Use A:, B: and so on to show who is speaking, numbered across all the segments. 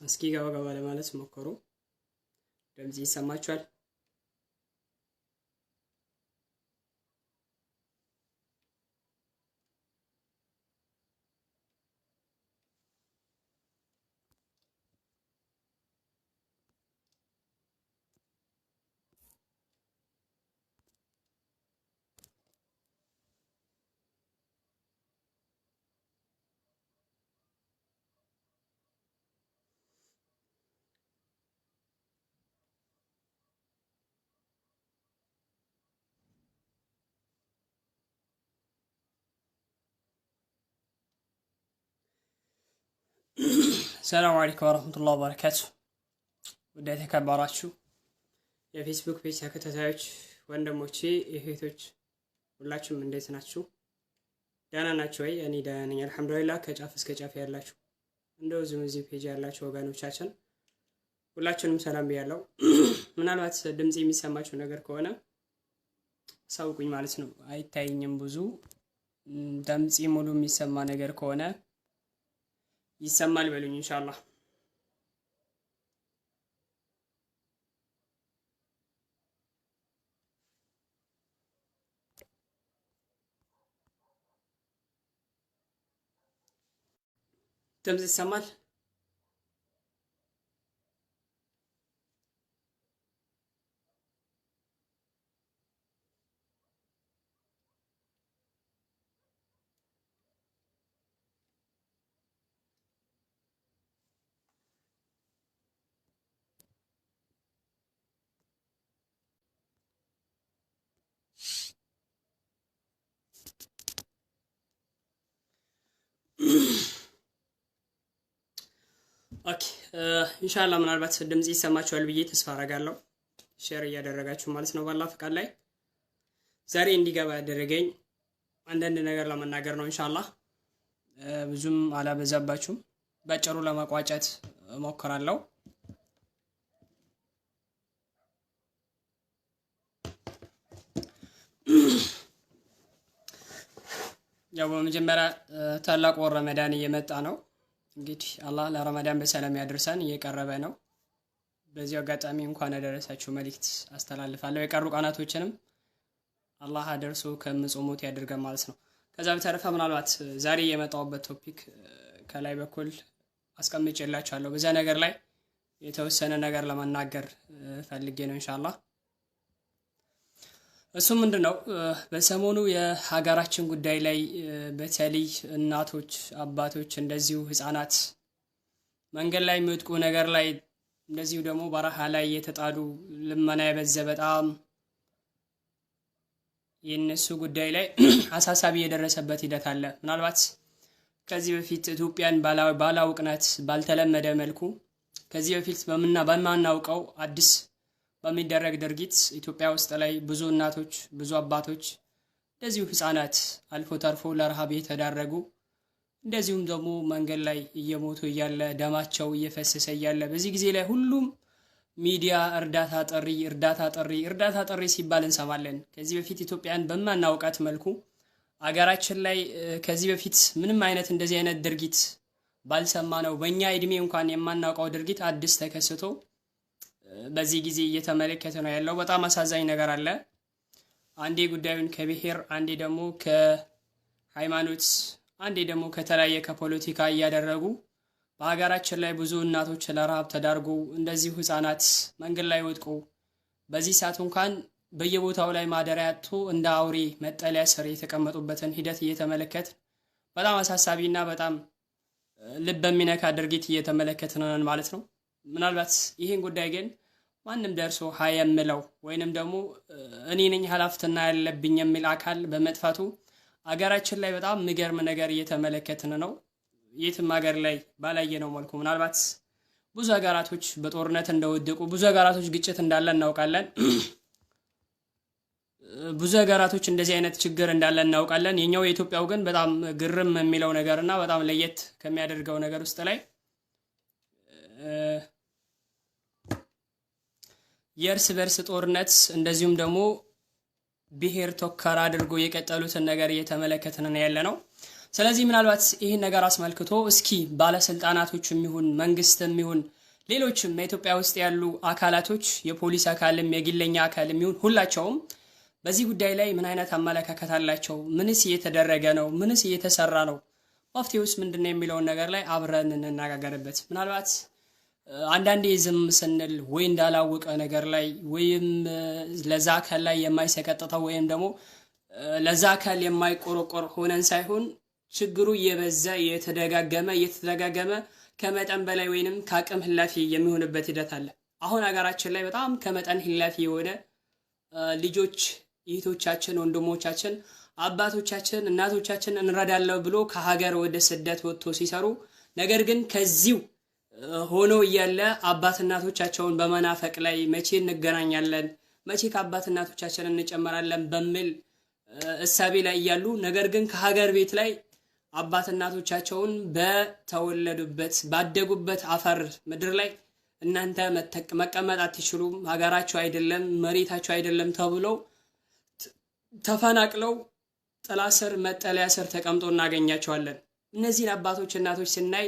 A: እስኪ ገባ ገባ ለማለት ሞክሩ። ድምጽ ይሰማችኋል? ሰላም አለይኩም ወራህመቱላሂ ወበረካቱ። ወደ ተከበራችሁ የፌስቡክ ፔጅ ተከታታዮች ወንድሞቼ እህቶች ሁላችሁም እንዴት ናችሁ? ደህና ናችሁ ወይ? እኔ ደህና ነኝ አልሐምዱሊላህ። ከጫፍ እስከ ጫፍ ያላችሁ እንደዚሁም እዚህ ፔጅ ያላችሁ ወገኖቻችን ሁላችሁንም ሰላም ብያለሁ። ምናልባት ድምጽ የሚሰማችሁ ነገር ከሆነ ሳውቁኝ ማለት ነው። አይታየኝም ብዙ ድምጽ ሙሉ የሚሰማ ነገር ከሆነ ይሰማል በሉኝ ኢንሻአላህ። ድምጽ ይሰማል? ኦኬ ኢንሻአላህ ምናልባት ድምጽ ይሰማችኋል ብዬ ተስፋ አደርጋለሁ። ሼር እያደረጋችሁ ማለት ነው። ባላ ፍቃድ ላይ ዛሬ እንዲገባ ያደረገኝ አንዳንድ ነገር ለመናገር ነው ኢንሻአላህ። ብዙም አላበዛባችሁም፣ በአጭሩ ለማቋጨት እሞክራለሁ። ያው በመጀመሪያ ታላቁ ረመዳን እየመጣ ነው። እንግዲህ አላህ ለረመዳን በሰላም ያደርሰን፣ እየቀረበ ነው። በዚህ አጋጣሚ እንኳን አደረሳችሁ መልእክት አስተላልፋለሁ። የቀሩ ቀናቶችንም አላህ አደርሶ ከምጾሙት ያድርገን ማለት ነው። ከዛ በተረፈ ምናልባት ዛሬ የመጣሁበት ቶፒክ ከላይ በኩል አስቀምጬላችኋለሁ። በዛ ነገር ላይ የተወሰነ ነገር ለመናገር ፈልጌ ነው ኢንሻአላህ። እሱ ምንድነው በሰሞኑ የሀገራችን ጉዳይ ላይ በተለይ እናቶች፣ አባቶች እንደዚሁ ህፃናት መንገድ ላይ የሚወድቁ ነገር ላይ እንደዚሁ ደግሞ በረሃ ላይ የተጣሉ ልመና የበዛ በጣም የነሱ ጉዳይ ላይ አሳሳቢ የደረሰበት ሂደት አለ። ምናልባት ከዚህ በፊት ኢትዮጵያን ባላውቅነት ባልተለመደ መልኩ ከዚህ በፊት በማናውቀው አዲስ በሚደረግ ድርጊት ኢትዮጵያ ውስጥ ላይ ብዙ እናቶች፣ ብዙ አባቶች እንደዚሁ ህፃናት አልፎ ተርፎ ለረሃብ የተዳረጉ እንደዚሁም ደግሞ መንገድ ላይ እየሞቱ እያለ ደማቸው እየፈሰሰ እያለ በዚህ ጊዜ ላይ ሁሉም ሚዲያ እርዳታ ጥሪ ሲባል እንሰማለን። ከዚህ በፊት ኢትዮጵያን በማናውቃት መልኩ አገራችን ላይ ከዚህ በፊት ምንም አይነት እንደዚህ አይነት ድርጊት ባልሰማ ነው በእኛ እድሜ እንኳን የማናውቀው ድርጊት አዲስ ተከስቶ በዚህ ጊዜ እየተመለከተ ነው ያለው። በጣም አሳዛኝ ነገር አለ። አንዴ ጉዳዩን ከብሔር፣ አንዴ ደግሞ ከሃይማኖት፣ አንዴ ደግሞ ከተለያየ ከፖለቲካ እያደረጉ በሀገራችን ላይ ብዙ እናቶች ለረሃብ ተዳርጎ እንደዚሁ ህፃናት መንገድ ላይ ወድቆ በዚህ ሰዓት እንኳን በየቦታው ላይ ማደሪያ አጥቶ እንደ አውሬ መጠለያ ስር የተቀመጡበትን ሂደት እየተመለከት በጣም አሳሳቢና በጣም ልብ በሚነካ ድርጊት እየተመለከትን ነን ማለት ነው። ምናልባት ይህን ጉዳይ ግን ማንም ደርሶ ሀይ የምለው ወይንም ደግሞ እኔ ነኝ ኃላፊነት ያለብኝ የሚል አካል በመጥፋቱ አገራችን ላይ በጣም የሚገርም ነገር እየተመለከትን ነው። የትም ሀገር ላይ ባላየነው መልኩ ምናልባት ብዙ ሀገራቶች በጦርነት እንደወደቁ፣ ብዙ ሀገራቶች ግጭት እንዳለ እናውቃለን። ብዙ ሀገራቶች እንደዚህ አይነት ችግር እንዳለ እናውቃለን። የኛው የኢትዮጵያው ግን በጣም ግርም የሚለው ነገርና በጣም ለየት ከሚያደርገው ነገር ውስጥ ላይ የእርስ በርስ ጦርነት እንደዚሁም ደግሞ ብሔር ተኮር አድርጎ የቀጠሉትን ነገር እየተመለከትን ነው ያለነው። ስለዚህ ምናልባት ይህን ነገር አስመልክቶ እስኪ ባለስልጣናቶችም ይሁን መንግስትም ይሁን ሌሎችም በኢትዮጵያ ውስጥ ያሉ አካላቶች የፖሊስ አካልም የግለኛ አካልም ይሁን ሁላቸውም በዚህ ጉዳይ ላይ ምን አይነት አመለካከት አላቸው? ምንስ እየተደረገ ነው? ምንስ እየተሰራ ነው? መፍትሄውስ ምንድነው የሚለውን ነገር ላይ አብረን እንነጋገርበት። ምናልባት አንዳንዴ ዝም ስንል ወይ እንዳላወቀ ነገር ላይ ወይም ለዛ አካል ላይ የማይሰቀጥተው ወይም ደግሞ ለዛ አካል የማይቆረቆር ሆነን ሳይሆን ችግሩ እየበዛ እየተደጋገመ ከመጠን በላይ ወይንም ከአቅም ህላፊ የሚሆንበት ሂደት አለ። አሁን ሀገራችን ላይ በጣም ከመጠን ህላፊ የሆነ ልጆች፣ እህቶቻችን፣ ወንድሞቻችን፣ አባቶቻችን፣ እናቶቻችን እንረዳለው ብሎ ከሀገር ወደ ስደት ወጥቶ ሲሰሩ ነገር ግን ከዚሁ ሆኖ እያለ አባት እናቶቻቸውን በመናፈቅ ላይ መቼ እንገናኛለን፣ መቼ ከአባት እናቶቻችን እንጨመራለን በሚል እሳቤ ላይ እያሉ ነገር ግን ከሀገር ቤት ላይ አባት እናቶቻቸውን በተወለዱበት ባደጉበት አፈር ምድር ላይ እናንተ መቀመጥ አትችሉም፣ ሀገራቸው አይደለም፣ መሬታቸው አይደለም ተብለው ተፈናቅለው ጥላ ስር መጠለያ ስር ተቀምጦ እናገኛቸዋለን። እነዚህን አባቶች እናቶች ስናይ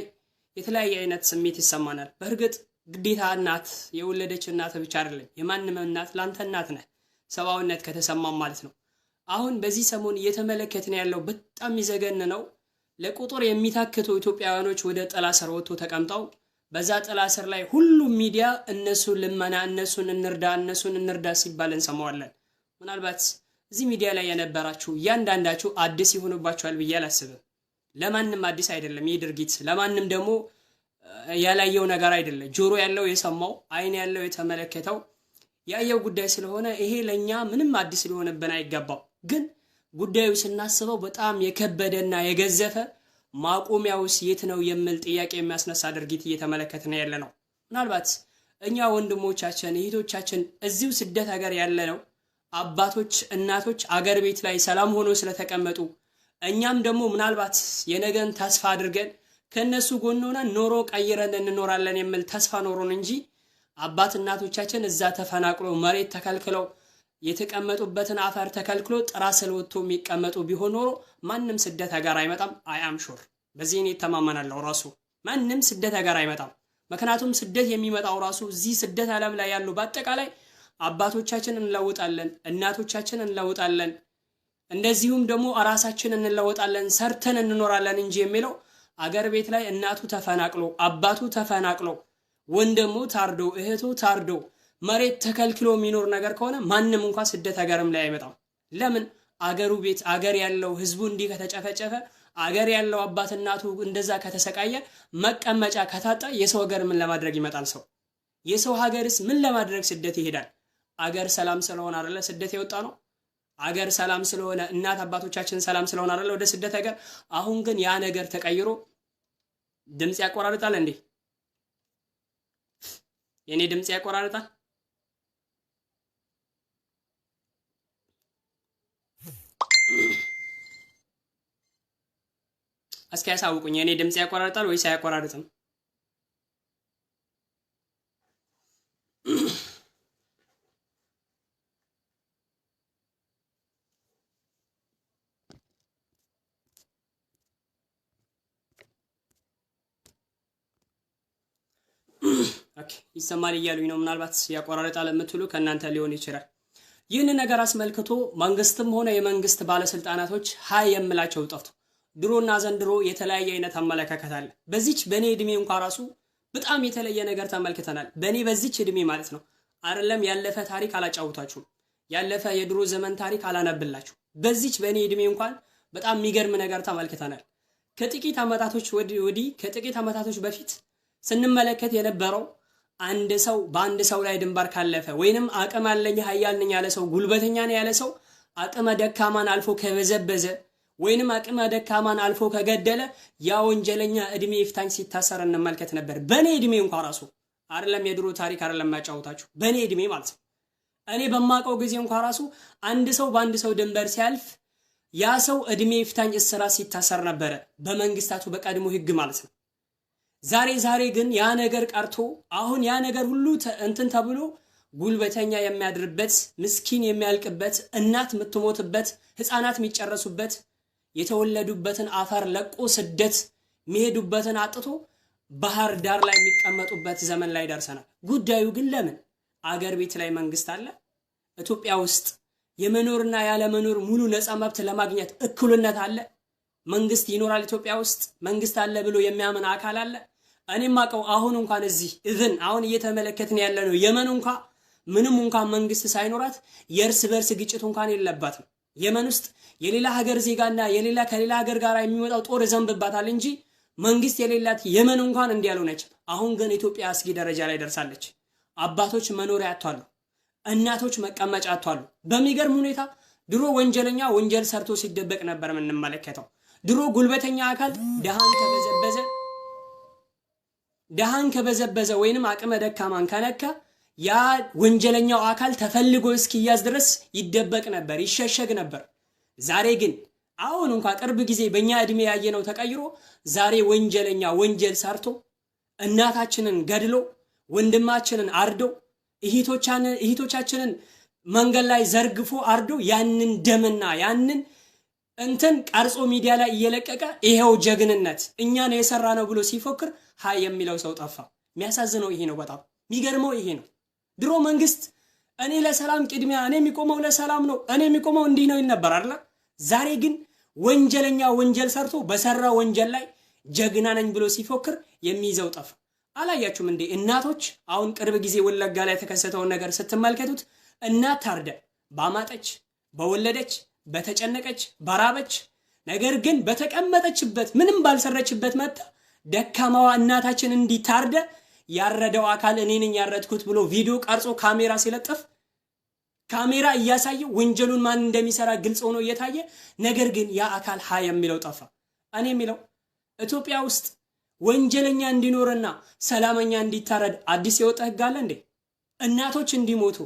A: የተለያየ አይነት ስሜት ይሰማናል። በእርግጥ ግዴታ እናት የወለደች እናት ብቻ አይደለም፣ የማንም እናት ላንተ እናት ነህ፣ ሰብአዊነት ከተሰማም ማለት ነው። አሁን በዚህ ሰሞን እየተመለከትን ያለው በጣም ይዘገን ነው። ለቁጥር የሚታክቱ ኢትዮጵያውያኖች ወደ ጥላ ስር ወጥቶ ተቀምጠው በዛ ጥላ ስር ላይ ሁሉም ሚዲያ እነሱን ልመና፣ እነሱን እንርዳ ሲባል እንሰማዋለን። ምናልባት እዚህ ሚዲያ ላይ የነበራችሁ እያንዳንዳችሁ አዲስ ይሆንባችኋል ብዬ አላስብም። ለማንም አዲስ አይደለም ይህ ድርጊት፣ ለማንም ደግሞ ያላየው ነገር አይደለም። ጆሮ ያለው የሰማው፣ አይን ያለው የተመለከተው ያየው ጉዳይ ስለሆነ ይሄ ለኛ ምንም አዲስ ሊሆንብን አይገባው። ግን ጉዳዩ ስናስበው በጣም የከበደና የገዘፈ ማቆሚያውስ የት ነው የሚል ጥያቄ የሚያስነሳ ድርጊት እየተመለከትን ያለ ነው። ምናልባት እኛ ወንድሞቻችን እህቶቻችን እዚሁ ስደት ሀገር ያለ ነው አባቶች እናቶች አገር ቤት ላይ ሰላም ሆኖ ስለተቀመጡ እኛም ደግሞ ምናልባት የነገን ተስፋ አድርገን ከነሱ ጎን ሆነን ኖሮ ቀይረን እንኖራለን የሚል ተስፋ ኖሮን እንጂ አባት እናቶቻችን እዛ ተፈናቅሎ መሬት ተከልክለው የተቀመጡበትን አፈር ተከልክሎ ጥራ ስር ወጥቶ የሚቀመጡ ቢሆን ኖሮ ማንም ስደት ሀገር አይመጣም። አም ሹር በዚህ እኔ እተማመናለሁ። ራሱ ማንም ስደት ሀገር አይመጣም። ምክንያቱም ስደት የሚመጣው ራሱ እዚህ ስደት ዓለም ላይ ያሉ በአጠቃላይ አባቶቻችን እንለውጣለን፣ እናቶቻችን እንለውጣለን፣ እንደዚሁም ደግሞ ራሳችን እንለውጣለን፣ ሰርተን እንኖራለን እንጂ የሚለው አገር ቤት ላይ እናቱ ተፈናቅሎ አባቱ ተፈናቅሎ ወንድሙ ታርዶ እህቱ ታርዶ መሬት ተከልክሎ የሚኖር ነገር ከሆነ ማንም እንኳን ስደት ሀገርም ላይ አይመጣም። ለምን? አገሩ ቤት አገር ያለው ህዝቡ እንዲህ ከተጨፈጨፈ አገር ያለው አባት እናቱ እንደዛ ከተሰቃየ መቀመጫ ከታጣ የሰው ሀገር ምን ለማድረግ ይመጣል? ሰው የሰው ሀገርስ ምን ለማድረግ ስደት ይሄዳል? አገር ሰላም ስለሆነ አይደለ ስደት የወጣ ነው። አገር ሰላም ስለሆነ እናት አባቶቻችን ሰላም ስለሆነ አይደለ ወደ ስደት ሀገር። አሁን ግን ያ ነገር ተቀይሮ ድምጽ ያቆራርጣል እንዴ? የኔ ድምጽ ያቆራርጣል? እስኪ ያሳውቁኝ። የኔ ድምጽ ያቆራርጣል ወይስ አያቆራርጥም? ኦኬ ይሰማል እያሉኝ ነው። ምናልባት ያቆራረጣል የምትሉ ከእናንተ ሊሆን ይችላል። ይህን ነገር አስመልክቶ መንግስትም ሆነ የመንግስት ባለስልጣናቶች ሀይ የምላቸው ጠፍቶ ድሮና ዘንድሮ የተለያየ አይነት አመለካከት አለ። በዚች በኔ እድሜ እንኳን ራሱ በጣም የተለየ ነገር ተመልክተናል። በኔ በዚች እድሜ ማለት ነው አይደለም ያለፈ ታሪክ አላጫውታችሁም፣ ያለፈ የድሮ ዘመን ታሪክ አላነብላችሁ። በዚች በኔ እድሜ እንኳን በጣም የሚገርም ነገር ተመልክተናል። ከጥቂት አመታቶች በፊት ስንመለከት የነበረው አንድ ሰው በአንድ ሰው ላይ ድንበር ካለፈ ወይንም አቅም አለኝ ኃያል ነኝ ያለ ሰው ጉልበተኛ ነው ያለ ሰው አቅመ ደካማን አልፎ ከበዘበዘ ወይንም አቅመ ደካማን አልፎ ከገደለ ያ ወንጀለኛ እድሜ ይፍታኝ ሲታሰር እንመልከት ነበር። በኔ እድሜ እንኳን ራሱ አይደለም የድሮ ታሪክ አይደለም ማጫወታችሁ፣ በኔ እድሜ ማለት ነው። እኔ በማቀው ጊዜ እንኳን ራሱ አንድ ሰው በአንድ ሰው ድንበር ሲያልፍ ያ ሰው እድሜ ይፍታኝ እስራት ሲታሰር ነበረ በመንግስታቱ በቀድሞ ህግ ማለት ነው። ዛሬ ግን ያ ነገር ቀርቶ አሁን ያ ነገር ሁሉ እንትን ተብሎ ጉልበተኛ የሚያድርበት፣ ምስኪን የሚያልቅበት፣ እናት የምትሞትበት፣ ህፃናት የሚጨረሱበት፣ የተወለዱበትን አፈር ለቆ ስደት የሚሄዱበትን አጥቶ ባህር ዳር ላይ የሚቀመጡበት ዘመን ላይ ደርሰናል። ጉዳዩ ግን ለምን አገር ቤት ላይ መንግስት አለ? ኢትዮጵያ ውስጥ የመኖርና ያለ መኖር ሙሉ ነፃ መብት ለማግኘት እኩልነት አለ? መንግስት ይኖራል ኢትዮጵያ ውስጥ? መንግስት አለ ብሎ የሚያምን አካል አለ? እኔም አቀው አሁን እንኳን እዚህ አሁን እየተመለከትን ያለነው የመን እንኳን ምንም እንኳን መንግስት ሳይኖራት የእርስ በርስ ግጭት እንኳን የለባትም። የመን ውስጥ የሌላ ሀገር ዜጋና ከሌላ ሀገር ጋር የሚመጣው ጦር ዘንብባታል እንጂ መንግስት የሌላት የመን እንኳን እንዲያለው ነች። አሁን ግን ኢትዮጵያ አስጊ ደረጃ ላይ ደርሳለች። አባቶች መኖሪያ አጥቷል፣ እናቶች መቀመጫ አጥቷል። በሚገርም ሁኔታ ድሮ ወንጀለኛ ወንጀል ሰርቶ ሲደበቅ ነበር የምንመለከተው። ድሮ ጉልበተኛ አካል ደሃን ከበዘበዘ ወይንም አቅመ ደካማን ከነካ ያ ወንጀለኛው አካል ተፈልጎ እስኪያዝ ድረስ ይደበቅ ነበር፣ ይሸሸግ ነበር። ዛሬ ግን አሁን እንኳን ቅርብ ጊዜ በእኛ እድሜ ያየነው ተቀይሮ ዛሬ ወንጀለኛ ወንጀል ሰርቶ እናታችንን ገድሎ ወንድማችንን አርዶ እህቶቻችንን መንገድ ላይ ዘርግፎ አርዶ ያንን ደምና ያንን እንትን ቀርጾ ሚዲያ ላይ እየለቀቀ ይሄው ጀግንነት እኛ ነው የሰራ ነው ብሎ ሲፎክር ሃይ የሚለው ሰው ጠፋ። የሚያሳዝነው ይሄ ነው። በጣም የሚገርመው ይሄ ነው። ድሮ መንግስት እኔ ለሰላም ቅድሚያ እኔ የሚቆመው ለሰላም ነው እኔ የሚቆመው እንዲህ ነው ይነበር አይደል? ዛሬ ግን ወንጀለኛ ወንጀል ሰርቶ በሰራ ወንጀል ላይ ጀግና ነኝ ብሎ ሲፎክር የሚይዘው ጠፋ። አላያችሁም እንዴ? እናቶች አሁን ቅርብ ጊዜ ወለጋ ላይ የተከሰተውን ነገር ስትመልከቱት እናት ታርደ ባማጠች፣ በወለደች፣ በተጨነቀች፣ በራበች ነገር ግን በተቀመጠችበት ምንም ባልሰረችበት መጣ ደካማዋ እናታችን እንዲታርደ ያረደው አካል እኔ ነኝ ያረድኩት ብሎ ቪዲዮ ቀርጾ ካሜራ ሲለጥፍ ካሜራ እያሳየ ወንጀሉን ማን እንደሚሰራ ግልጽ ሆኖ እየታየ ነገር ግን ያ አካል ሃይ የሚለው ጠፋ። እኔ የሚለው ኢትዮጵያ ውስጥ ወንጀለኛ እንዲኖርና ሰላመኛ እንዲታረድ አዲስ የወጣ ህግ አለ እንዴ? እናቶች እንዲሞቱ፣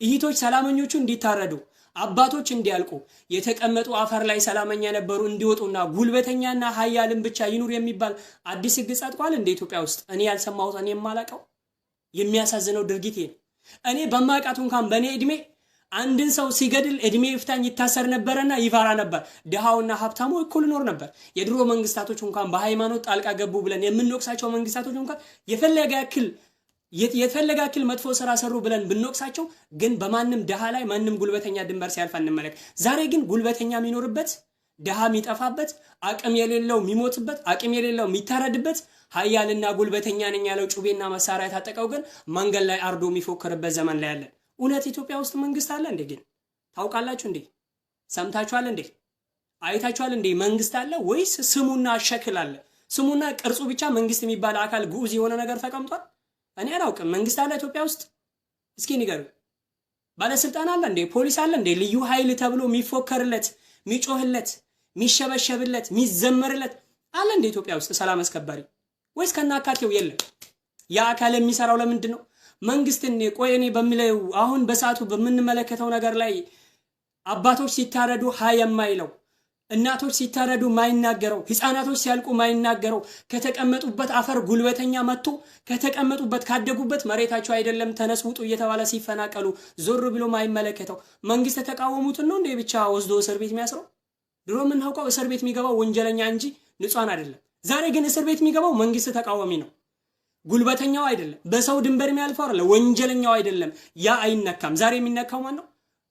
A: እህቶች ሰላመኞቹ እንዲታረዱ፣ አባቶች እንዲያልቁ፣ የተቀመጡ አፈር ላይ ሰላመኛ የነበሩ እንዲወጡና ጉልበተኛና ሀያልን ብቻ ይኑር የሚባል አዲስ ህግ ጸድቋል እንደ ኢትዮጵያ ውስጥ? እኔ ያልሰማሁት እኔ የማላቀው የሚያሳዝነው ድርጊት ነው። እኔ በማቃቱ እንኳን በኔ እድሜ አንድን ሰው ሲገድል እድሜ ይፍታኝ ይታሰር ነበርና ይፈራ ነበር። ድሃውና ሀብታሙ እኩል ኖር ነበር። የድሮ መንግስታቶች እንኳን በሃይማኖት ጣልቃ ገቡ ብለን የምንወቅሳቸው መንግስታቶች እንኳን የፈለገ ያክል መጥፎ ስራ ሰሩ ብለን ብንወቅሳቸው ግን በማንም ድሃ ላይ ማንም ጉልበተኛ ድንበር ሲያልፍ እንመለክ። ዛሬ ግን ጉልበተኛ የሚኖርበት ድሃ የሚጠፋበት አቅም የሌለው የሚሞትበት አቅም የሌለው የሚታረድበት ሀያልና ጉልበተኛ ነኝ ያለው ጩቤና መሳሪያ የታጠቀው ግን መንገድ ላይ አርዶ የሚፎክርበት ዘመን ላይ ያለን። እውነት ኢትዮጵያ ውስጥ መንግስት አለ እንዴ? ግን ታውቃላችሁ እንዴ? ሰምታችኋል እንዴ? አይታችኋል እንዴ? መንግስት አለ ወይስ ስሙና ሸክል አለ? ስሙና ቅርጹ ብቻ መንግስት የሚባል አካል ግዑዝ የሆነ ነገር ተቀምጧል? እኔ አላውቅም። መንግስት አለ ኢትዮጵያ ውስጥ? እስኪ ንገሩ። ባለስልጣን አለ እንዴ? ፖሊስ አለ እንዴ? ልዩ ኃይል ተብሎ የሚፎከርለት፣ የሚጮህለት፣ የሚሸበሸብለት፣ የሚዘመርለት አለ እንዴ ኢትዮጵያ ውስጥ ሰላም አስከባሪ? ወይስ ከናካቴው የለም? ያ አካል የሚሰራው ለምንድን ነው? መንግስትን ቆየኔ በሚለው አሁን በሰዓቱ በምንመለከተው ነገር ላይ አባቶች ሲታረዱ ሃይ የማይለው፣ እናቶች ሲታረዱ ማይናገረው፣ ህፃናቶች ሲያልቁ ማይናገረው፣ ከተቀመጡበት አፈር ጉልበተኛ መጥቶ ከተቀመጡበት ካደጉበት መሬታቸው አይደለም ተነስ ውጡ እየተባለ ሲፈናቀሉ ዞር ብሎ ማይመለከተው መንግስት ተቃወሙትን ነው እንዴ ብቻ ወስዶ እስር ቤት የሚያስረው? ድሮ የምናውቀው እስር ቤት የሚገባው ወንጀለኛ እንጂ ንጹሃን አይደለም። ዛሬ ግን እስር ቤት የሚገባው መንግስት ተቃዋሚ ነው። ጉልበተኛው አይደለም፣ በሰው ድንበር የሚያልፈው አይደለም፣ ወንጀለኛው አይደለም። ያ አይነካም። ዛሬ የሚነካው ማን ነው?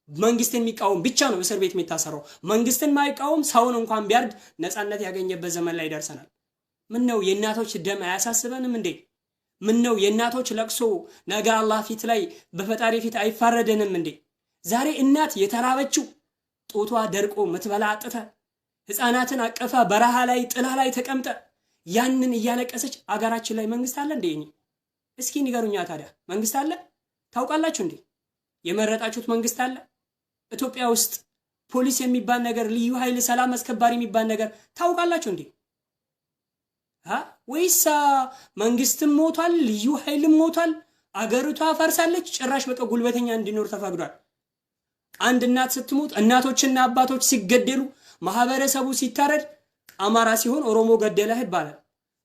A: መንግስትን የሚቃወም ብቻ ነው እስር ቤት የሚታሰረው። መንግስትን ማይቃወም ሰውን እንኳን ቢያርድ ነፃነት ያገኘበት ዘመን ላይ ደርሰናል። ምን ነው የእናቶች ደም አያሳስበንም እንዴ? ምን ነው የእናቶች ለቅሶ ነገ አላህ ፊት ላይ በፈጣሪ ፊት አይፋረደንም እንዴ? ዛሬ እናት የተራበችው ጦቷ ደርቆ ምትበላ አጥተ ህፃናትን አቀፋ በረሃ ላይ ጥላ ላይ ተቀምጠ ያንን እያለቀሰች አገራችን ላይ መንግስት አለ እንዴ? እስኪ ንገሩኛ ታዲያ መንግስት አለ? ታውቃላችሁ እንዴ? የመረጣችሁት መንግስት አለ? ኢትዮጵያ ውስጥ ፖሊስ የሚባል ነገር፣ ልዩ ኃይል፣ ሰላም አስከባሪ የሚባል ነገር ታውቃላችሁ እንዴ? ወይስ መንግስትም ሞቷል፣ ልዩ ኃይልም ሞቷል፣ አገሪቷ ፈርሳለች፣ ጭራሽ በቃ ጉልበተኛ እንዲኖር ተፈቅዷል። አንድ እናት ስትሞት፣ እናቶችና አባቶች ሲገደሉ፣ ማህበረሰቡ ሲታረድ አማራ ሲሆን ኦሮሞ ገደለህ ይባላል።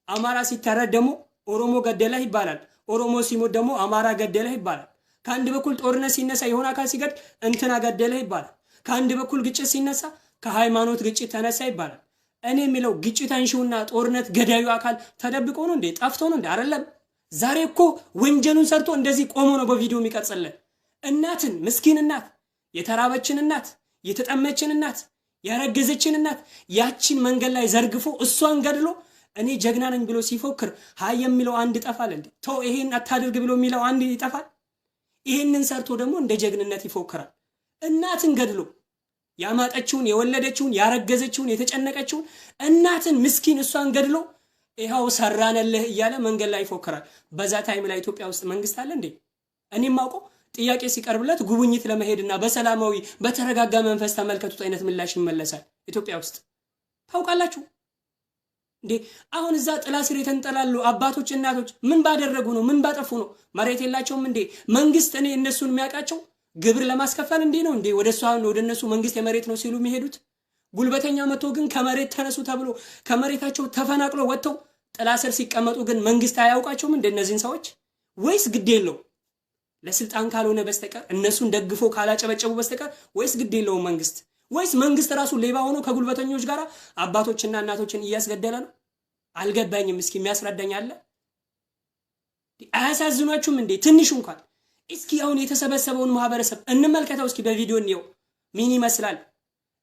A: አማራ ሲታረድ ደግሞ ኦሮሞ ገደለህ ይባላል። ኦሮሞ ሲሞት ደግሞ አማራ ገደለህ ይባላል። ከአንድ በኩል ጦርነት ሲነሳ የሆነ አካል ሲገድ እንትና ገደለህ ይባላል። ከአንድ በኩል ግጭት ሲነሳ ከሃይማኖት ግጭት ተነሳ ይባላል። እኔ የሚለው ግጭት አንሺውና ጦርነት ገዳዩ አካል ተደብቆ ነው እንዴ? ጠፍቶ ነው እንዴ? አይደለም። ዛሬ እኮ ወንጀሉን ሰርቶ እንደዚህ ቆሞ ነው በቪዲዮ የሚቀርጽልን። እናትን፣ ምስኪን እናት፣ የተራበችን እናት፣ የተጠመችን እናት፣ ያረገዘችን እናት ያቺን መንገድ ላይ ዘርግፎ እሷን ገድሎ እኔ ጀግና ነኝ ብሎ ሲፎክር ሃይ የሚለው አንድ ይጠፋል እንዴ? ተው ይሄን አታድርግ ብሎ የሚለው አንድ ይጠፋል። ይሄንን ሰርቶ ደግሞ እንደ ጀግንነት ይፎክራል። እናትን ገድሎ ያማጠችውን፣ የወለደችውን፣ ያረገዘችውን፣ የተጨነቀችውን እናትን ምስኪን እሷን ገድሎ ይሄው ሰራነልህ እያለ መንገድ ላይ ይፎክራል። በዛ ታይም ላይ ኢትዮጵያ ውስጥ መንግስት አለ እንዴ? እኔም ማውቀው ጥያቄ ሲቀርብለት ጉብኝት ለመሄድና በሰላማዊ በተረጋጋ መንፈስ ተመልከቱት አይነት ምላሽ ይመለሳል። ኢትዮጵያ ውስጥ ታውቃላችሁ እንዴ? አሁን እዛ ጥላ ስር የተንጠላሉ አባቶች እናቶች ምን ባደረጉ ነው? ምን ባጠፉ ነው? መሬት የላቸውም እንዴ? መንግስት እኔ እነሱን የሚያውቃቸው ግብር ለማስከፈል እንዴ ነው እንዴ? ወደ እነሱ መንግስት የመሬት ነው ሲሉ የሚሄዱት። ጉልበተኛ መጥቶ ግን ከመሬት ተነሱ ተብሎ ከመሬታቸው ተፈናቅሎ ወጥተው ጥላ ስር ሲቀመጡ ግን መንግስት አያውቃቸውም እንደ እነዚህን ሰዎች? ወይስ ግድ የለው ለስልጣን ካልሆነ በስተቀር እነሱን ደግፎ ካላጨበጨቡ በስተቀር ወይስ ግድ የለውም መንግስት? ወይስ መንግስት ራሱ ሌባ ሆኖ ከጉልበተኞች ጋር አባቶችና እናቶችን እያስገደለ ነው? አልገባኝም። እስኪ የሚያስረዳኝ አለ? አያሳዝኗችሁም እንዴ? ትንሽ እንኳን እስኪ አሁን የተሰበሰበውን ማህበረሰብ እንመልከተው። እስኪ በቪዲዮ እንየው። ምን ይመስላል?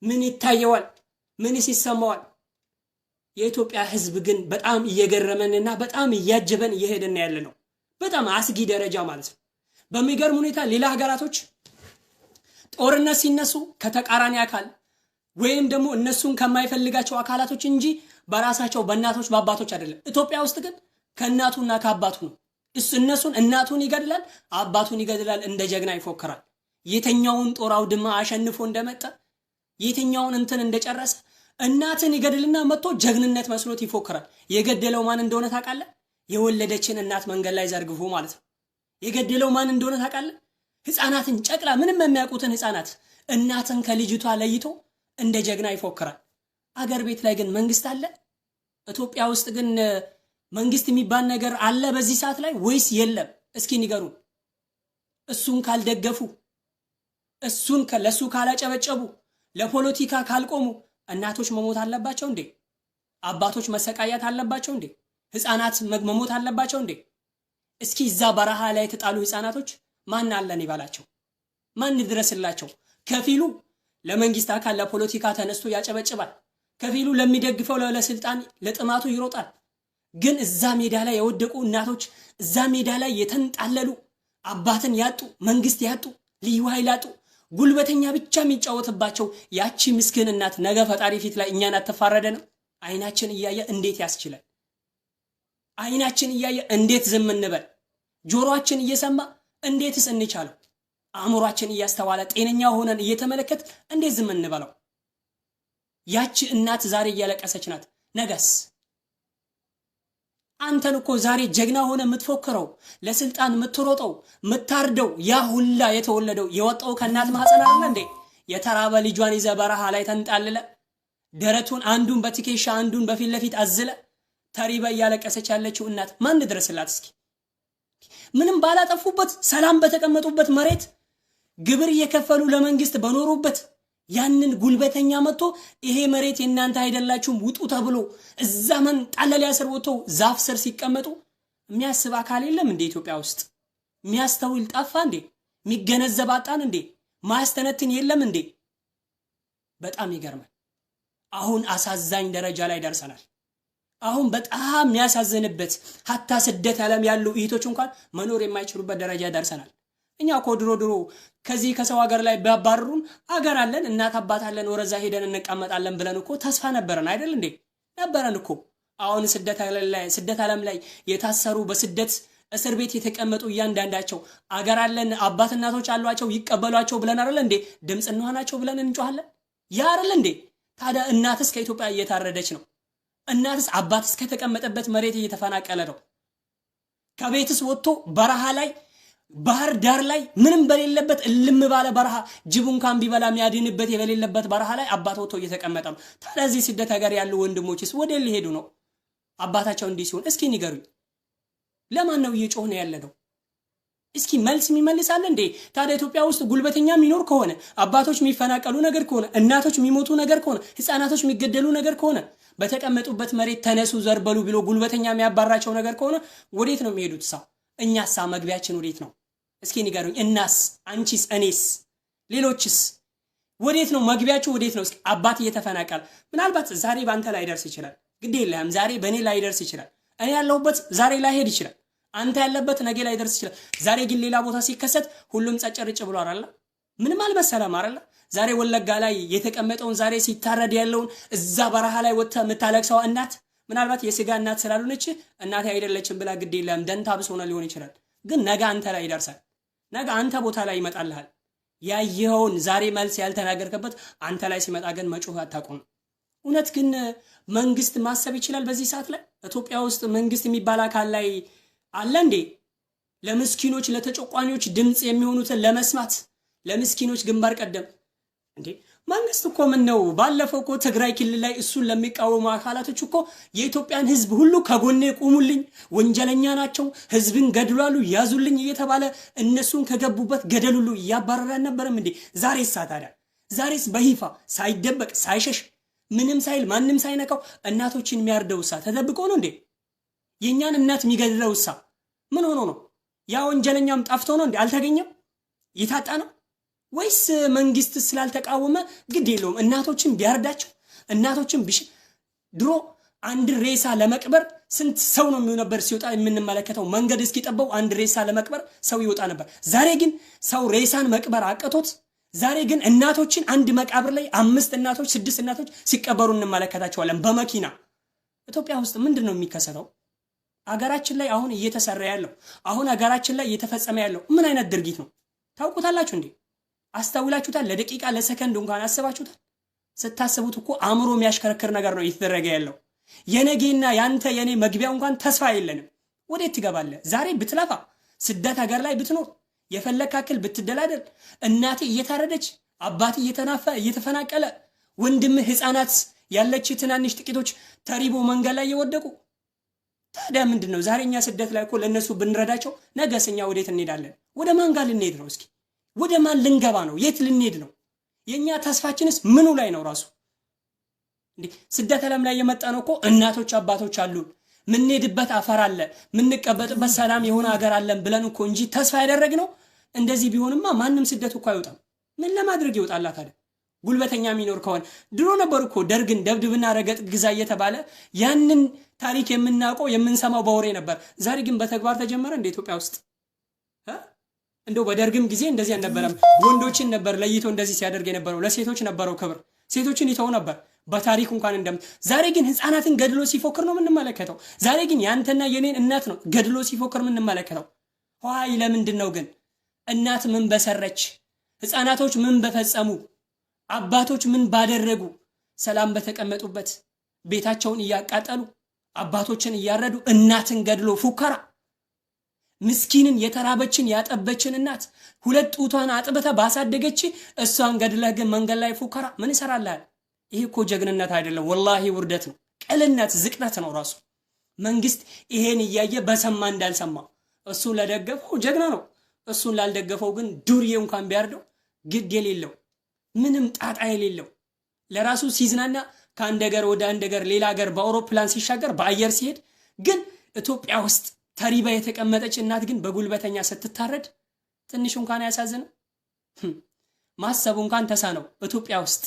A: ምን ይታየዋል? ምንስ ይሰማዋል? የኢትዮጵያ ህዝብ ግን በጣም እየገረመንና በጣም እያጀበን እየሄደን ያለ ነው። በጣም አስጊ ደረጃ ማለት ነው። በሚገርም ሁኔታ ሌላ ሀገራቶች ጦርነት ሲነሱ ከተቃራኒ አካል ወይም ደግሞ እነሱን ከማይፈልጋቸው አካላቶች እንጂ በራሳቸው በእናቶች በአባቶች አይደለም። ኢትዮጵያ ውስጥ ግን ከእናቱና ከአባቱ ነው። እነሱን እናቱን ይገድላል፣ አባቱን ይገድላል፣ እንደ ጀግና ይፎክራል። የተኛውን ጦር አውድማ አሸንፎ እንደመጣ የተኛውን እንትን እንደጨረሰ እናትን ይገድልና መጥቶ ጀግንነት መስሎት ይፎክራል። የገደለው ማን እንደሆነ ታውቃለህ? የወለደችን እናት መንገድ ላይ ዘርግፎ ማለት ነው። የገደለው ማን እንደሆነ ታውቃለህ? ህፃናትን፣ ጨቅላ ምንም የሚያውቁትን ህፃናት እናትን ከልጅቷ ለይቶ እንደ ጀግና ይፎክራል። አገር ቤት ላይ ግን መንግስት አለ? ኢትዮጵያ ውስጥ ግን መንግስት የሚባል ነገር አለ በዚህ ሰዓት ላይ ወይስ የለም? እስኪ ንገሩ። እሱን ካልደገፉ፣ ለሱ ካላጨበጨቡ፣ ለፖለቲካ ካልቆሙ እናቶች መሞት አለባቸው እንዴ? አባቶች መሰቃየት አለባቸው እንዴ? ህፃናት መሞት አለባቸው እንዴ? እስኪ እዛ በረሃ ላይ የተጣሉ ህፃናቶች ማን አለን ይባላቸው? ማን ድረስላቸው? ከፊሉ ለመንግስት አካል ለፖለቲካ ተነስቶ ያጨበጭባል። ከፊሉ ለሚደግፈው ለስልጣን ለጥማቱ ይሮጣል። ግን እዛ ሜዳ ላይ የወደቁ እናቶች፣ እዛ ሜዳ ላይ የተንጣለሉ አባትን ያጡ፣ መንግስት ያጡ፣ ልዩ ኃይል ያጡ፣ ጉልበተኛ ብቻ የሚጫወትባቸው ያቺ ምስኪን እናት ነገ ፈጣሪ ፊት ላይ እኛን አትፋረደንም? አይናችን እያየ እንዴት ያስችላል? አይናችን እያየ እንዴት ዝም እንበል? ጆሮአችን እየሰማ እንዴትስ እንቻለው? አእምሯችን እያስተዋለ ጤነኛ ሆነን እየተመለከት እንዴት ዝም እንበለው? ያቺ እናት ዛሬ እያለቀሰች ናት። ነገስ አንተን እኮ ዛሬ ጀግና ሆነ የምትፎክረው ለስልጣን የምትሮጠው የምታርደው ያ ሁላ የተወለደው የወጣው ከእናት ማህፀን አይደል እንዴ? የተራበ ልጇን ይዘ በረሃ ላይ ተንጣልለ ደረቱን አንዱን በትከሻ አንዱን በፊት ለፊት አዝለ ተሪበ እያለቀሰች ያለችው እናት ማን ድረስላት እስኪ? ምንም ባላጠፉበት ሰላም በተቀመጡበት መሬት ግብር እየከፈሉ ለመንግስት በኖሩበት ያንን ጉልበተኛ መጥቶ ይሄ መሬት የናንተ አይደላችሁም ውጡ ተብሎ እዛ መንጣለሊያ ስር ወጥተው ዛፍ ስር ሲቀመጡ የሚያስብ አካል የለም እንዴ ኢትዮጵያ ውስጥ? የሚያስተውል ጠፋ እንዴ? የሚገነዘብ አጣን እንዴ? ማስተነትን የለም እንዴ? በጣም ይገርማል። አሁን አሳዛኝ ደረጃ ላይ ደርሰናል። አሁን በጣም የሚያሳዝንበት ሀታ ስደት ዓለም ያሉ እህቶች እንኳን መኖር የማይችሉበት ደረጃ ደርሰናል። እኛ እኮ ድሮ ከዚህ ከሰው ሀገር ላይ ባባረሩን አገር አለን እናት አባት አለን ወረዛ ሄደን እንቀመጣለን ብለን እኮ ተስፋ ነበረን አይደል እንዴ? ነበረን እኮ። አሁን ስደት ዓለም ላይ የታሰሩ በስደት እስር ቤት የተቀመጡ እያንዳንዳቸው አገር አለን አባት እናቶች አሏቸው ይቀበሏቸው ብለን አይደል እንዴ ድምጽ እንሆናቸው ብለን እንጮሃለን? ያ አይደል እንዴ? ታዲያ እናትስ ከኢትዮጵያ እየታረደች ነው። እናትስ አባትስ ከተቀመጠበት መሬት እየተፈናቀለ ነው። ከቤትስ ወጥቶ በረሃ ላይ ባህር ዳር ላይ ምንም በሌለበት እልም ባለ በረሃ ጅብ እንኳን ቢበላ የሚያድንበት የሌለበት በረሃ ላይ አባት ወጥቶ እየተቀመጠ ነው። ታዲያ እዚህ ስደት ሀገር ያሉ ወንድሞችስ ወደ ሊሄዱ ነው? አባታቸው እንዲህ ሲሆን እስኪ ንገሩኝ። ለማን ነው እየጮህ ነው ያለ ነው? እስኪ መልስ የሚመልሳል እንዴ? ታዲያ ኢትዮጵያ ውስጥ ጉልበተኛ የሚኖር ከሆነ አባቶች የሚፈናቀሉ ነገር ከሆነ እናቶች የሚሞቱ ነገር ከሆነ ህፃናቶች የሚገደሉ ነገር ከሆነ በተቀመጡበት መሬት ተነሱ ዘርበሉ ብሎ ጉልበተኛ የሚያባራቸው ነገር ከሆነ ወዴት ነው የሚሄዱት? እኛሳ መግቢያችን ወዴት ነው? እስኪ ንገሩኝ። እናስ፣ አንቺስ፣ እኔስ፣ ሌሎችስ ወዴት ነው መግቢያችሁ? ወዴት ነው? እስኪ አባት እየተፈናቀለ ምናልባት ዛሬ ባንተ ላይ ደርስ ይችላል። ግድ የለም ዛሬ በእኔ ላይ ደርስ ይችላል። እኔ ያለሁበት ዛሬ ላይ ሄድ ይችላል። አንተ ያለበት ነገ ላይ ደርስ ይችላል። ዛሬ ግን ሌላ ቦታ ሲከሰት ሁሉም ጸጨርጭ ብሎ አይደል? ምንም አልመሰለም አይደል? ዛሬ ወለጋ ላይ የተቀመጠውን ዛሬ ሲታረድ ያለውን እዛ በረሃ ላይ ወጥታ የምታለቅሰው እናት ምናልባት የስጋ እናት ስላልሆነች እናቴ አይደለችም ብላ ግድ የለም ደንታ ብሶና ሊሆን ይችላል። ግን ነገ አንተ ላይ ይደርሳል። ነገ አንተ ቦታ ላይ ይመጣልሃል። ያየኸውን ዛሬ መልስ ያልተናገርከበት አንተ ላይ ሲመጣ ግን መጮህ አታቆም። እውነት ግን መንግስት ማሰብ ይችላል በዚህ ሰዓት ላይ? ኢትዮጵያ ውስጥ መንግስት የሚባል አካል ላይ አለ እንዴ? ለምስኪኖች ለተጨቋኞች ድምጽ የሚሆኑትን ለመስማት ለምስኪኖች ግንባር ቀደም እንዴ? መንግስት እኮ ምን ነው ባለፈው እኮ ትግራይ ክልል ላይ እሱን ለሚቃወሙ አካላቶች እኮ የኢትዮጵያን ህዝብ ሁሉ ከጎኔ ቁሙልኝ፣ ወንጀለኛ ናቸው፣ ህዝብን ገድሏሉ፣ ያዙልኝ እየተባለ እነሱን ከገቡበት ገደል ሁሉ እያባረረ አልነበረም እንዴ? ዛሬስ ታዲያ ዛሬስ በይፋ ሳይደበቅ ሳይሸሽ ምንም ሳይል ማንም ሳይነካው እናቶችን የሚያርደውሳ ተደብቆ ነው እንዴ? የኛን እናት የሚገድለውሳ ምን ሆኖ ነው? ያ ወንጀለኛም ጠፍቶ ነው እንዴ? አልተገኘም? ይታጣ ነው ወይስ መንግስት ስላልተቃወመ ግድ የለውም? እናቶችን ቢያርዳቸው እናቶችን ድሮ አንድ ሬሳ ለመቅበር ስንት ሰው ነው ነበር ሲወጣ የምንመለከተው? መንገድ እስኪጠበው አንድ ሬሳ ለመቅበር ሰው ይወጣ ነበር። ዛሬ ግን ሰው ሬሳን መቅበር አቅቶት ዛሬ ግን እናቶችን አንድ መቃብር ላይ 5 እናቶች 6 እናቶች ሲቀበሩ እንመለከታቸዋለን በመኪና። ኢትዮጵያ ውስጥ ምንድን ነው የሚከሰተው? አገራችን ላይ አሁን እየተሰራ ያለው አሁን አገራችን ላይ እየተፈጸመ ያለው ምን አይነት ድርጊት ነው? ታውቁታላችሁ እንዴ? አስተውላችሁታል? ለደቂቃ ለሰከንድ እንኳን አስባችሁታል? ስታስቡት እኮ አእምሮ የሚያሽከረክር ነገር ነው እየተደረገ ያለው። የነገና ያንተ የኔ መግቢያ እንኳን ተስፋ የለንም። ወዴት ትገባለህ? ዛሬ ብትለፋ ስደት ሀገር ላይ ብትኖር የፈለካክል ብትደላደል እናቴ እየታረደች አባቴ እየተፈናቀለ ወንድምህ ህፃናት ያለች ትናንሽ ጥቂቶች ተሪቦ መንገድ ላይ እየወደቁ ታዲያ ምንድነው? ዛሬኛ ስደት ላይ እኮ ለነሱ ብንረዳቸው ነገስኛ ወዴት እንሄዳለን? ወደ ማን ጋር ልንሄድ ነው? እስኪ ወደ ማን ልንገባ ነው? የት ልንሄድ ነው? የኛ ተስፋችንስ ምኑ ላይ ነው? ራሱ እንዴ ስደት ዓለም ላይ የመጣ ነው እኮ እናቶች አባቶች አሉ፣ ምንሄድበት አፈር አለ፣ ምንቀበጥበት ሰላም የሆነ ሀገር አለን ብለን እኮ እንጂ ተስፋ ያደረግነው። እንደዚህ ቢሆንማ ማንም ስደት እኮ አይወጣም። ምን ለማድረግ ይወጣል ታዲያ? ጉልበተኛ የሚኖር ከሆነ ድሮ ነበር እኮ ደርግን ደብድብና ረገጥ ግዛ እየተባለ ያንን ታሪክ የምናውቀው የምንሰማው በወሬ ነበር። ዛሬ ግን በተግባር ተጀመረ እንደ ኢትዮጵያ ውስጥ። እንደው በደርግም ጊዜ እንደዚህ አልነበረም። ወንዶችን ነበር ለይቶ እንደዚህ ሲያደርግ የነበረው። ለሴቶች ነበረው ክብር፣ ሴቶችን ይተው ነበር በታሪክ እንኳን እንደም። ዛሬ ግን ህፃናትን ገድሎ ሲፎክር ነው የምንመለከተው። ዛሬ ግን ያንተና የኔን እናት ነው ገድሎ ሲፎክር የምንመለከተው። ሆይ ለምንድን ነው ግን? እናት ምን በሰረች? ህፃናቶች ምን በፈጸሙ? አባቶች ምን ባደረጉ? ሰላም በተቀመጡበት ቤታቸውን እያቃጠሉ አባቶችን እያረዱ እናትን ገድሎ ፉከራ። ምስኪንን የተራበችን ያጠበችን እናት 2 ጡቷን አጥብተ ባሳደገች እሷን ገድለህ ግን መንገድ ላይ ፉከራ ምን ይሰራልሃል? ይሄ እኮ ጀግንነት አይደለም፣ ወላሂ ውርደት ነው፣ ቅልነት፣ ዝቅጠት ነው ራሱ። መንግስት ይሄን እያየ በሰማ እንዳልሰማ እሱ ለደገፈው ጀግና ነው። እሱን ላልደገፈው ግን ዱርዬ እንኳን ቢያርደው ግድ የሌለው ምንም ጣጣ የሌለው ለራሱ ሲዝናና ከአንድ ሀገር ወደ አንድ ሀገር ሌላ ሀገር በአውሮፕላን ሲሻገር በአየር ሲሄድ ግን ኢትዮጵያ ውስጥ ተሪባ የተቀመጠች እናት ግን በጉልበተኛ ስትታረድ ትንሽ እንኳን ያሳዝነው? ማሰቡ እንኳን ተሳነው። ኢትዮጵያ ውስጥ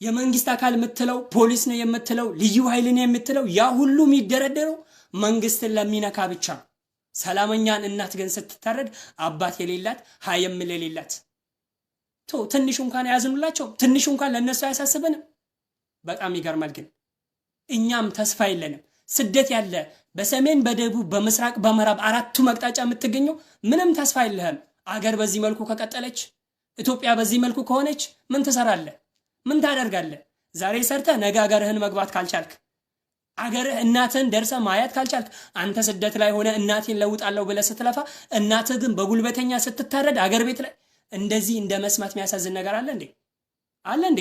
A: የመንግስት አካል የምትለው ፖሊስ ነው የምትለው ልዩ ኃይል ነው የምትለው ያ ሁሉ የሚደረደረው መንግስትን ለሚነካ ብቻ። ሰላመኛን እናት ግን ስትታረድ አባት የሌላት ሀየም የሌላት ትንሽ እንኳን ያዝኑላቸው? ትንሽ እንኳን ለነሱ አያሳስበንም? በጣም ይገርማል። ግን እኛም ተስፋ የለንም። ስደት ያለ በሰሜን በደቡብ በምስራቅ በምዕራብ አራቱ መቅጣጫ የምትገኘው ምንም ተስፋ የለህም። አገር በዚህ መልኩ ከቀጠለች ኢትዮጵያ በዚህ መልኩ ከሆነች ምን ትሰራለህ? ምን ታደርጋለህ? ዛሬ ሰርተህ ነገ አገርህን መግባት ካልቻልክ አገርህ እናትህን ደርሰህ ማየት ካልቻልክ አንተ ስደት ላይ ሆነ እናቴን ለውጣለሁ ብለህ ስትለፋ እናትህ ግን በጉልበተኛ ስትታረድ አገር ቤት ላይ እንደዚህ እንደ መስማት የሚያሳዝን ነገር አለ እንዴ? አለ እንዴ?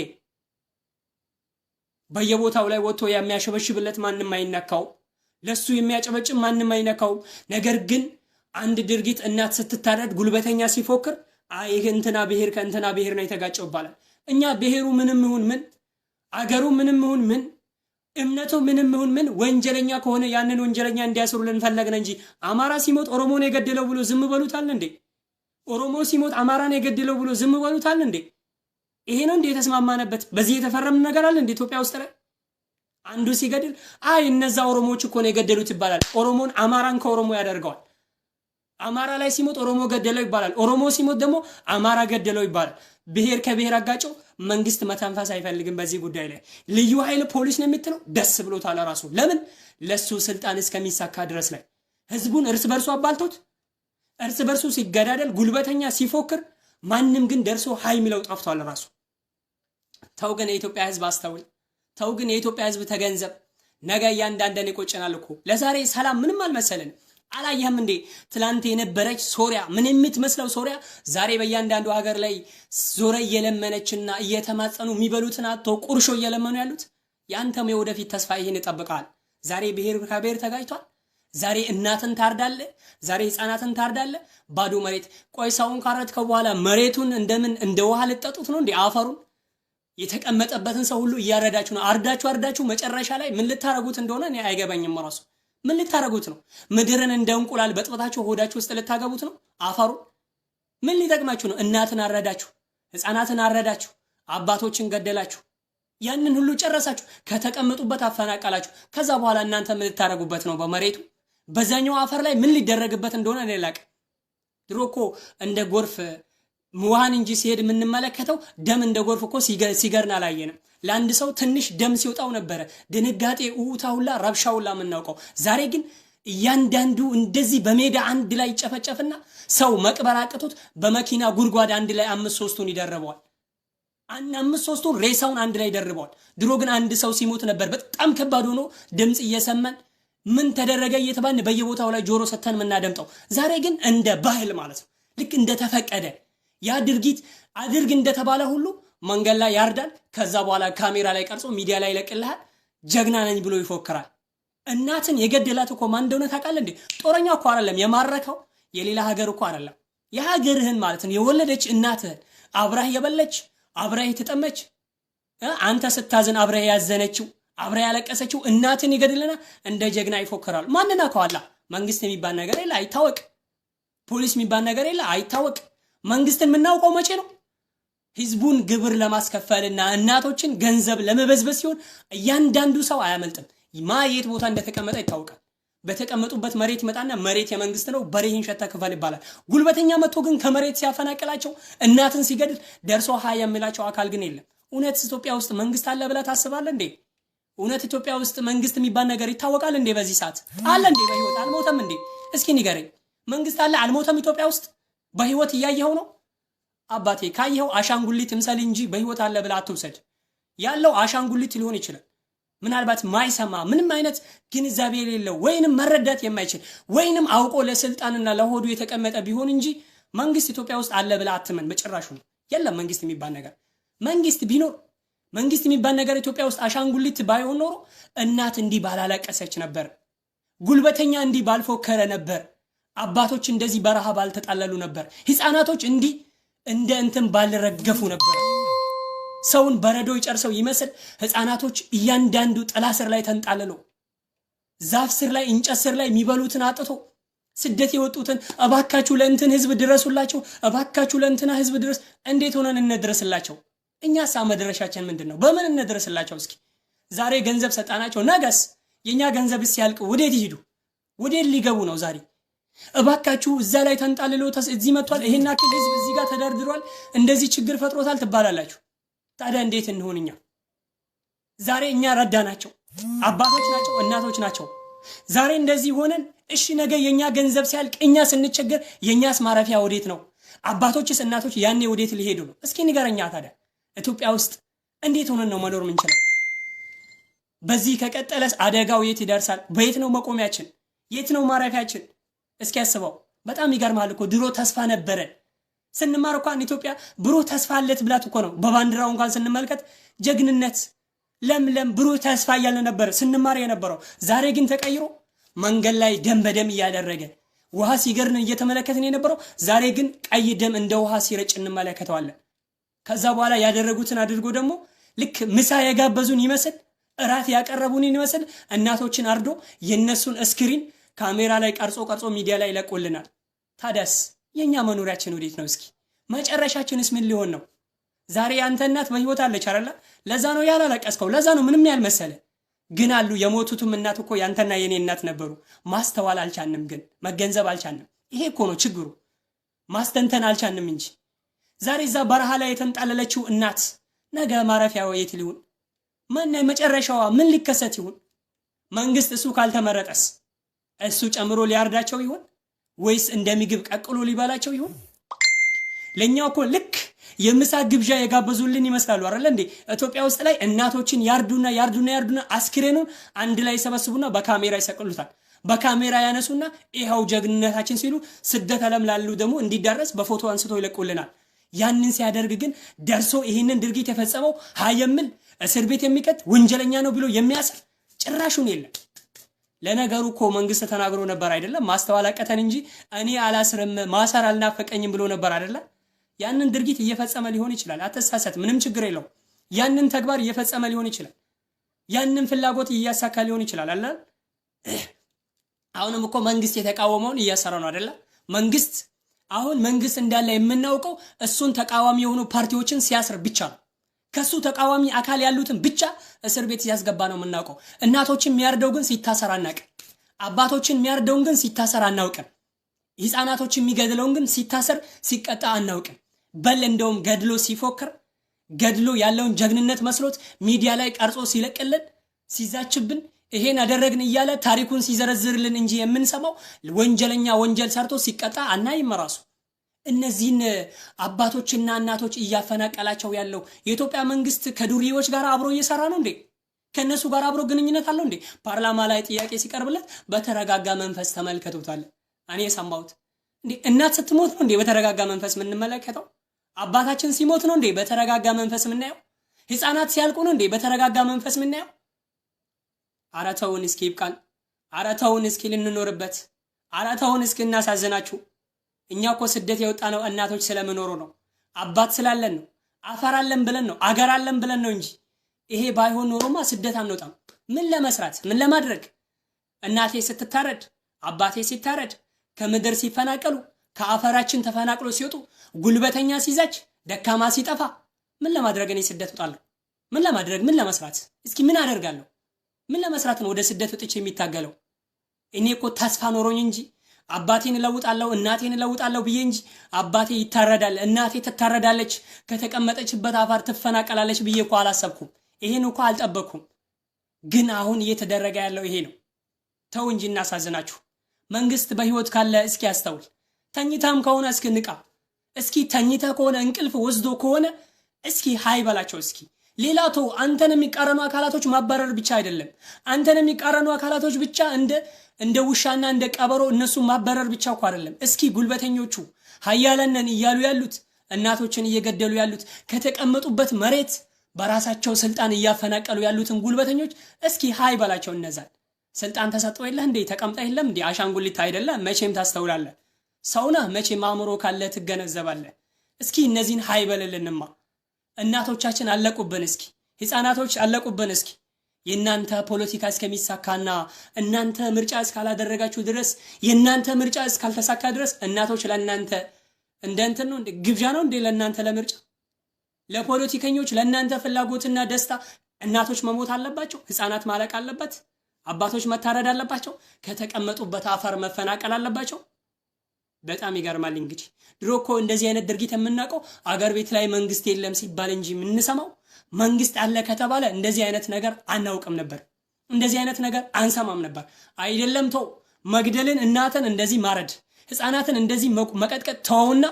A: በየቦታው ላይ ወጥቶ የሚያሸበሽብለት ማንም አይነካው፣ ለሱ የሚያጨበጭብ ማንም አይነካው። ነገር ግን አንድ ድርጊት እናት ስትታረድ ጉልበተኛ ሲፎክር ይሄ እንትና ብሔር ከእንትና ብሔር ነው የተጋጨው ይባላል። እኛ ብሔሩ ምንም ይሁን ምን አገሩ ምንም ይሁን ምን እምነቱ ምንም ይሁን ምን ወንጀለኛ ከሆነ ያንን ወንጀለኛ እንዲያስሩልን ፈለግን እንጂ አማራ ሲሞት ኦሮሞን የገደለው ብሎ ዝም በሉታል እንዴ? ኦሮሞ ሲሞት አማራን የገደለው ብሎ ዝም በሉታል እንዴ? ይሄ ነው እንዴ የተስማማነበት? በዚህ የተፈረምን ነገር አለ እንዴ ኢትዮጵያ ውስጥ ላይ? አንዱ ሲገድል እነዛ ኦሮሞዎች እኮ ነው የገደሉት ይባላል። ኦሮሞን አማራን ከኦሮሞ ያደርገዋል። አማራ ላይ ሲሞት ኦሮሞ ገደለው ይባላል። ኦሮሞ ሲሞት ደግሞ አማራ ገደለው ይባላል። ብሔር ከብሔር አጋጨው። መንግስት መተንፈስ አይፈልግም በዚህ ጉዳይ ላይ። ልዩ ኃይል ፖሊስ ነው የምትለው ደስ ብሎታል ራሱ። ለምን? ለሱ ስልጣን እስከሚሳካ ድረስ ላይ ህዝቡን እርስ በርሱ አባልቶት እርስ በርሱ ሲገዳደል ጉልበተኛ ሲፎክር ማንም ግን ደርሶ ሃይ ሚለው ጠፍቷል ራሱ። ተው ግን የኢትዮጵያ ህዝብ አስተውል። ተው ግን የኢትዮጵያ ህዝብ ተገንዘብ። ነገ ያንዳንደን ይቆጨናል እኮ። ለዛሬ ሰላም ምንም አልመሰለን። አላየህም እንዴ? ትላንት የነበረች ሶሪያ ምን የምትመስለው ሶሪያ ዛሬ በእያንዳንዱ ሀገር ላይ ዞረ እየለመነችና እየተማጸኑ የሚበሉትን አጥተው ቁርሾ እየለመኑ ያሉት። ያንተም የወደፊት ተስፋ ይሄን ይጠብቃል። ዛሬ ብሔር ከብሔር ተጋጭቷል። ዛሬ እናትን ታርዳለ፣ ዛሬ ህፃናትን ታርዳለ። ባዶ መሬት። ቆይ ሰውን ካረድከው በኋላ መሬቱን እንደምን እንደ ውሃ ልጠጡት ነው እንዴ? አፈሩን የተቀመጠበትን ሰው ሁሉ እያረዳችሁ ነው። አርዳችሁ መጨረሻ ላይ ምን ልታረጉት እንደሆነ እኔ አይገባኝም ራሱ። ምን ልታረጉት ነው? ምድርን እንደ እንቁላል በጥብጣችሁ ሆዳችሁ ውስጥ ልታገቡት ነው? አፈሩን ምን ሊጠቅማችሁ ነው? እናትን አረዳችሁ፣ ህፃናትን አረዳችሁ፣ አባቶችን ገደላችሁ፣ ያንን ሁሉ ጨረሳችሁ፣ ከተቀመጡበት አፈናቀላችሁ። ከዛ በኋላ እናንተ ምን ልታረጉበት ነው? በመሬቱ በዛኛው አፈር ላይ ምን ሊደረግበት እንደሆነ እኔ ላቅ። ድሮ እኮ እንደ ጎርፍ ውሃን እንጂ ሲሄድ የምንመለከተው ደም እንደ ጎርፍ እኮ ሲገርን አላየንም። ለአንድ ሰው ትንሽ ደም ሲወጣው ነበረ ድንጋጤ ኡታውላ ረብሻውላ የምናውቀው። ዛሬ ግን እያንዳንዱ እንደዚህ በሜዳ አንድ ላይ ጨፈጨፍና ሰው መቅበር አቅቶት በመኪና ጉድጓድ አንድ ላይ 5-3ቱን ይደርበዋል። 5-3ቱን ሬሳውን አንድ ላይ ይደርበዋል። ድሮ ግን አንድ ሰው ሲሞት ነበር በጣም ከባድ ሆኖ ድምጽ እየሰማን ምን ተደረገ እየተባልን በየቦታው ላይ ጆሮ ሰተን የምናደምጠው። ዛሬ ግን እንደ ባህል ማለት ነው፣ ልክ እንደተፈቀደ ያ ድርጊት አድርግ እንደተባለ ሁሉ መንገድ ላይ ያርዳል። ከዛ በኋላ ካሜራ ላይ ቀርጾ ሚዲያ ላይ ይለቅልሃል። ጀግና ነኝ ብሎ ይፎክራል። እናትን የገደላት እኮ ማን እንደሆነ ታውቃለህ እንዴ? ጦረኛ እኮ አይደለም የማረከው፣ የሌላ ሀገር እኮ አይደለም፣ የሀገርህን ማለት ነው የወለደች እናትህን አብራህ የበለች አብራህ የተጠመች አንተ ስታዝን አብራህ ያዘነችው አብራህ ያለቀሰችው እናትን ይገድልና እንደ ጀግና ይፎክራል። ማንና ከዋላ መንግስት የሚባል ነገር የለ አይታወቅ፣ ፖሊስ የሚባል ነገር የለ አይታወቅ። መንግስትን የምናውቀው መቼ ነው? ህዝቡን ግብር ለማስከፈልና እናቶችን ገንዘብ ለመበዝበዝ ሲሆን እያንዳንዱ ሰው አያመልጥም። የት ቦታ እንደተቀመጠ ይታወቃል። በተቀመጡበት መሬት መጣና መሬት የመንግስት ነው በሬህን ሸታ ክፈል ይባላል። ጉልበተኛ መጥቶ ግን ከመሬት ሲያፈናቅላቸው እናትን ሲገድል ደርሶ ሃይ የሚላቸው አካል ግን የለም። እውነት ኢትዮጵያ ውስጥ መንግስት አለ ብለህ ታስባለህ እንዴ? እውነት ኢትዮጵያ ውስጥ መንግስት የሚባል ነገር ይታወቃል እንዴ? በዚህ ሰዓት አለ እንዴ? በህይወት አልሞተም እንዴ? እስኪ ንገረኝ። መንግስት አለ አልሞተም ኢትዮጵያ ውስጥ? በህይወት እያየኸው ነው? አባቴ ካየኸው አሻንጉሊት ምሳሌ እንጂ በህይወት አለ ብለህ አትውሰድ። ያለው አሻንጉሊት ሊሆን ይችላል። ምናልባት ማይሰማ ምንም አይነት ግንዛቤ የሌለው ወይንም መረዳት የማይችል ወይንም አውቆ ለስልጣንና ለሆዱ የተቀመጠ ቢሆን እንጂ መንግስት ኢትዮጵያ ውስጥ አለ ብለህ አትመን። በጭራሹ የለም መንግስት የሚባል ነገር። መንግስት ቢኖር መንግስት የሚባል ነገር ኢትዮጵያ ውስጥ አሻንጉሊት ባይሆን ኖሮ እናት እንዲህ ባላለቀሰች ነበር፣ ጉልበተኛ እንዲህ ባልፎከረ ነበር፣ አባቶች እንደዚህ በረሃ ባልተጣለሉ ነበር፣ ህፃናቶች እንዲህ እንደ እንትን ባልረገፉ ነበር። ሰውን በረዶ ይጨርሰው ይመስል ህፃናቶች እያንዳንዱ ጥላ ስር ላይ ተንጣለሉ። ዛፍ ስር ላይ እንጨት ስር ላይ የሚበሉትን አጥቶ ስደት የወጡትን እባካችሁ ለእንትን ህዝብ ድረሱላቸው፣ እባካችሁ ለእንትና ህዝብ ድረስ። እንዴት ሆነን እንድረስላቸው? እኛስ መድረሻችን ምንድነው? በምን እንድረስላቸው? እስኪ ዛሬ ገንዘብ ሰጣናቸው፣ ነገስ የኛ ገንዘብ ሲያልቅ ወዴት ይሄዱ? ወዴት ሊገቡ ነው? ዛሬ እባካችሁ እዛ ላይ ተንጣልሎ እዚህ መጥቷል፣ ይሄን አክል ህዝብ እዚህ ጋር ተደርድሯል፣ እንደዚህ ችግር ፈጥሮታል ትባላላችሁ። ታዲያ እንዴት እንሆንኛ? ዛሬ እኛ ረዳናቸው፣ አባቶች ናቸው፣ እናቶች ናቸው። ዛሬ እንደዚህ ሆነን እሺ ነገ የኛ ገንዘብ ሲያልቅ እኛ ስንቸገር የኛስ ማረፊያ ወዴት ነው? አባቶችስ እናቶች ያኔ ወዴት ሊሄዱ ነው? እስኪ ንገረኛ። ታዲያ ኢትዮጵያ ውስጥ እንዴት ሆነን ነው መኖር ምንችለው? በዚህ ከቀጠለስ አደጋው የት ይደርሳል? በየት ነው መቆሚያችን? የት ነው ማረፊያችን? እስኪ ያስበው። በጣም ይገርማል እኮ ድሮ ተስፋ ነበረን። ስንማር እንኳን ኢትዮጵያ ብሩህ ተስፋ አለት ብላት እኮ ነው። በባንዲራው እንኳን ስንመልከት ጀግንነት፣ ለምለም፣ ብሩህ ተስፋ እያለ ነበር ስንማር የነበረው። ዛሬ ግን ተቀይሮ መንገድ ላይ ደም በደም እያደረገ ውሃ ሲገርን እየተመለከትን የነበረው ዛሬ ግን ቀይ ደም እንደ ውሃ ሲረጭ እንመለከተዋለን። ከዛ በኋላ ያደረጉትን አድርጎ ደግሞ ልክ ምሳ የጋበዙን ይመስል እራት ያቀረቡን ይመስል እናቶችን አርዶ የነሱን ስክሪን ካሜራ ላይ ቀርጾ ሚዲያ ላይ ለቆልናል። ታዲያስ የኛ መኖሪያችን ወዴት ነው? እስኪ መጨረሻችንስ ምን ሊሆን ነው? ዛሬ አንተ እናት በህይወት አለች አይደል? ለዛ ነው ያላለቀስከው፣ ለዛ ነው ምንም ያልመሰለ። ግን አሉ የሞቱትም እናት እኮ ያንተና የኔ እናት ነበሩ። ማስተዋል አልቻንም፣ ግን መገንዘብ አልቻንም። ይሄ እኮ ነው ችግሩ። ማስተንተን አልቻንም እንጂ ዛሬ እዛ በረሃ ላይ የተንጣለለችው እናት ነገ ማረፊያው የት ሊሆን? ማን መጨረሻዋ ምን ሊከሰት ይሆን? መንግስት እሱ ካልተመረጠስ እሱ ጨምሮ ሊያርዳቸው ይሆን ወይስ እንደሚግብ ቀቅሎ ሊባላቸው ይሆን? ለኛው እኮ ልክ የምሳ ግብዣ የጋበዙልን ይመስላሉ አይደል እንዴ? ኢትዮጵያ ውስጥ ላይ እናቶችን ያርዱና አስክሬኑን አንድ ላይ ሰበስቡና በካሜራ ይሰቅሉታል። በካሜራ ያነሱና ይሄው ጀግንነታችን ሲሉ ስደት ዓለም ላሉ ደግሞ እንዲዳረስ በፎቶ አንስቶ ይለቁልናል። ያንን ሲያደርግ ግን ደርሶ ይሄንን ድርጊት የፈጸመው ሀየምል እስር ቤት የሚከት ወንጀለኛ ነው ብሎ የሚያስር ጭራሹን የለም። ለነገሩ እኮ መንግስት ተናግሮ ነበር አይደለም? ማስተዋል አቀተን እንጂ እኔ አላስርም ማሰር አልናፈቀኝም ብሎ ነበር አይደለም? ያንን ድርጊት እየፈጸመ ሊሆን ይችላል። አተሳሰት ምንም ችግር የለው። ያንን ተግባር እየፈጸመ ሊሆን ይችላል። ያንን ፍላጎት እያሳካ ሊሆን ይችላል አለ። አሁንም እኮ መንግስት የተቃወመውን እያሰራ ነው አይደለ? መንግስት አሁን መንግስት እንዳለ የምናውቀው እሱን ተቃዋሚ የሆኑ ፓርቲዎችን ሲያስር ብቻ ነው። ከሱ ተቃዋሚ አካል ያሉትን ብቻ እስር ቤት ሲያስገባ ነው የምናውቀው። እናቶችን የሚያርደው ግን ሲታሰር አናውቅም። አባቶችን የሚያርደውን ግን ሲታሰር አናውቅም። ህፃናቶችን የሚገድለውን ግን ሲታሰር ሲቀጣ አናውቅም። በል እንደውም ገድሎ ሲፎክር ገድሎ ያለውን ጀግንነት መስሎት ሚዲያ ላይ ቀርጾ ሲለቅልን ሲዛችብን ይሄን አደረግን እያለ ታሪኩን ሲዘረዝርልን እንጂ የምንሰማው ወንጀለኛ ወንጀል ሰርቶ ሲቀጣ አናይም። ራሱ እነዚህን አባቶችና እናቶች እያፈናቀላቸው ያለው የኢትዮጵያ መንግስት ከዱርዬዎች ጋር አብሮ እየሰራ ነው እንዴ? ከነሱ ጋር አብሮ ግንኙነት አለው እንዴ? ፓርላማ ላይ ጥያቄ ሲቀርብለት በተረጋጋ መንፈስ ተመልከቱታል። እኔ የሰማሁት እንዴ እናት ስትሞት ነው እንዴ በተረጋጋ መንፈስ የምንመለከተው? አባታችን ሲሞት ነው እንዴ በተረጋጋ መንፈስ የምናየው? ህፃናት ሲያልቁ ነው እንዴ በተረጋጋ መንፈስ የምናየው? አራተውን እስኪ ይብቃን። አራተውን እስኪ ልንኖርበት። አራተውን እስኪ እናሳዝናችሁ። እኛ እኮ ስደት የወጣ ነው እናቶች ስለምኖሩ ነው። አባት ስላለን ነው። አፈር አለን ብለን ነው። አገር አለን ብለን ነው እንጂ ይሄ ባይሆን ኖሮማ ስደት አንወጣም። ምን ለመስራት ምን ለማድረግ? እናቴ ስትታረድ አባቴ ሲታረድ ከምድር ሲፈናቀሉ ከአፈራችን ተፈናቅሎ ሲወጡ ጉልበተኛ ሲዛች ደካማ ሲጠፋ ምን ለማድረግ እኔ ስደት ወጣለሁ? ምን ለማድረግ ምን ለመስራት? እስኪ ምን አደርጋለሁ? ምን ለመስራት ነው ወደ ስደት ወጥቼ የሚታገለው? እኔ እኮ ተስፋ ኖሮኝ እንጂ አባቴን እለውጣለሁ እናቴን እለውጣለሁ ብዬ እንጂ አባቴ ይታረዳል እናቴ ትታረዳለች ከተቀመጠችበት አፈር ትፈናቀላለች ብዬ እኮ አላሰብኩም። ይሄን እኮ አልጠበቅኩም። ግን አሁን እየተደረገ ያለው ይሄ ነው። ተው እንጂ እናሳዝናችሁ። መንግስት በህይወት ካለ እስኪ ያስተውል። ተኝታም ከሆነ እስኪ ንቃ። እስኪ ተኝታ ከሆነ እንቅልፍ ወስዶ ከሆነ እስኪ ሃይ በላቸው። እስኪ ሌላ ተው። አንተን የሚቃረኑ አካላቶች ማባረር ብቻ አይደለም። አንተን የሚቃረኑ አካላቶች ብቻ እንደ ውሻና እንደ ቀበሮ እነሱ ማባረር ብቻ እኮ አይደለም። እስኪ ጉልበተኞቹ ሀያላነን እያሉ ያሉት እናቶችን እየገደሉ ያሉት ከተቀመጡበት መሬት በራሳቸው ስልጣን እያፈናቀሉ ያሉትን ጉልበተኞች እስኪ ሃይ በላቸው። እነዛን ስልጣን ተሰጥቶ የለህ እንዴ? ተቀምጣ የለም እንዴ? አሻንጉሊት አይደለ? መቼም ታስተውላለህ። ሰውና መቼም አእምሮ ካለ ትገነዘባለህ። እስኪ እነዚህን ሃይ በልልንማ። እናቶቻችን አለቁብን። እስኪ ህፃናቶች አለቁብን። እስኪ የናንተ ፖለቲካ እስከሚሳካና እናንተ ምርጫ እስካላደረጋችሁ ድረስ የናንተ ምርጫ እስካልተሳካ ድረስ እናቶች ለናንተ እንደንተን ነው እንደ ግብዣ ነው እንደ ለናንተ ለምርጫ ለፖለቲከኞች ለናንተ ፍላጎትና ደስታ እናቶች መሞት አለባቸው፣ ህፃናት ማለቅ አለበት፣ አባቶች መታረድ አለባቸው፣ ከተቀመጡበት አፈር መፈናቀል አለባቸው። በጣም ይገርማል። እንግዲህ ድሮኮ እንደዚህ አይነት ድርጊት የምናውቀው አገር ቤት ላይ መንግስት የለም ሲባል እንጂ የምንሰማው መንግስት አለ ከተባለ እንደዚህ አይነት ነገር አናውቅም ነበር፣ እንደዚህ አይነት ነገር አንሰማም ነበር። አይደለም ተው መግደልን፣ እናትን እንደዚህ ማረድ፣ ህፃናትን እንደዚህ መቀጥቀጥ ተውና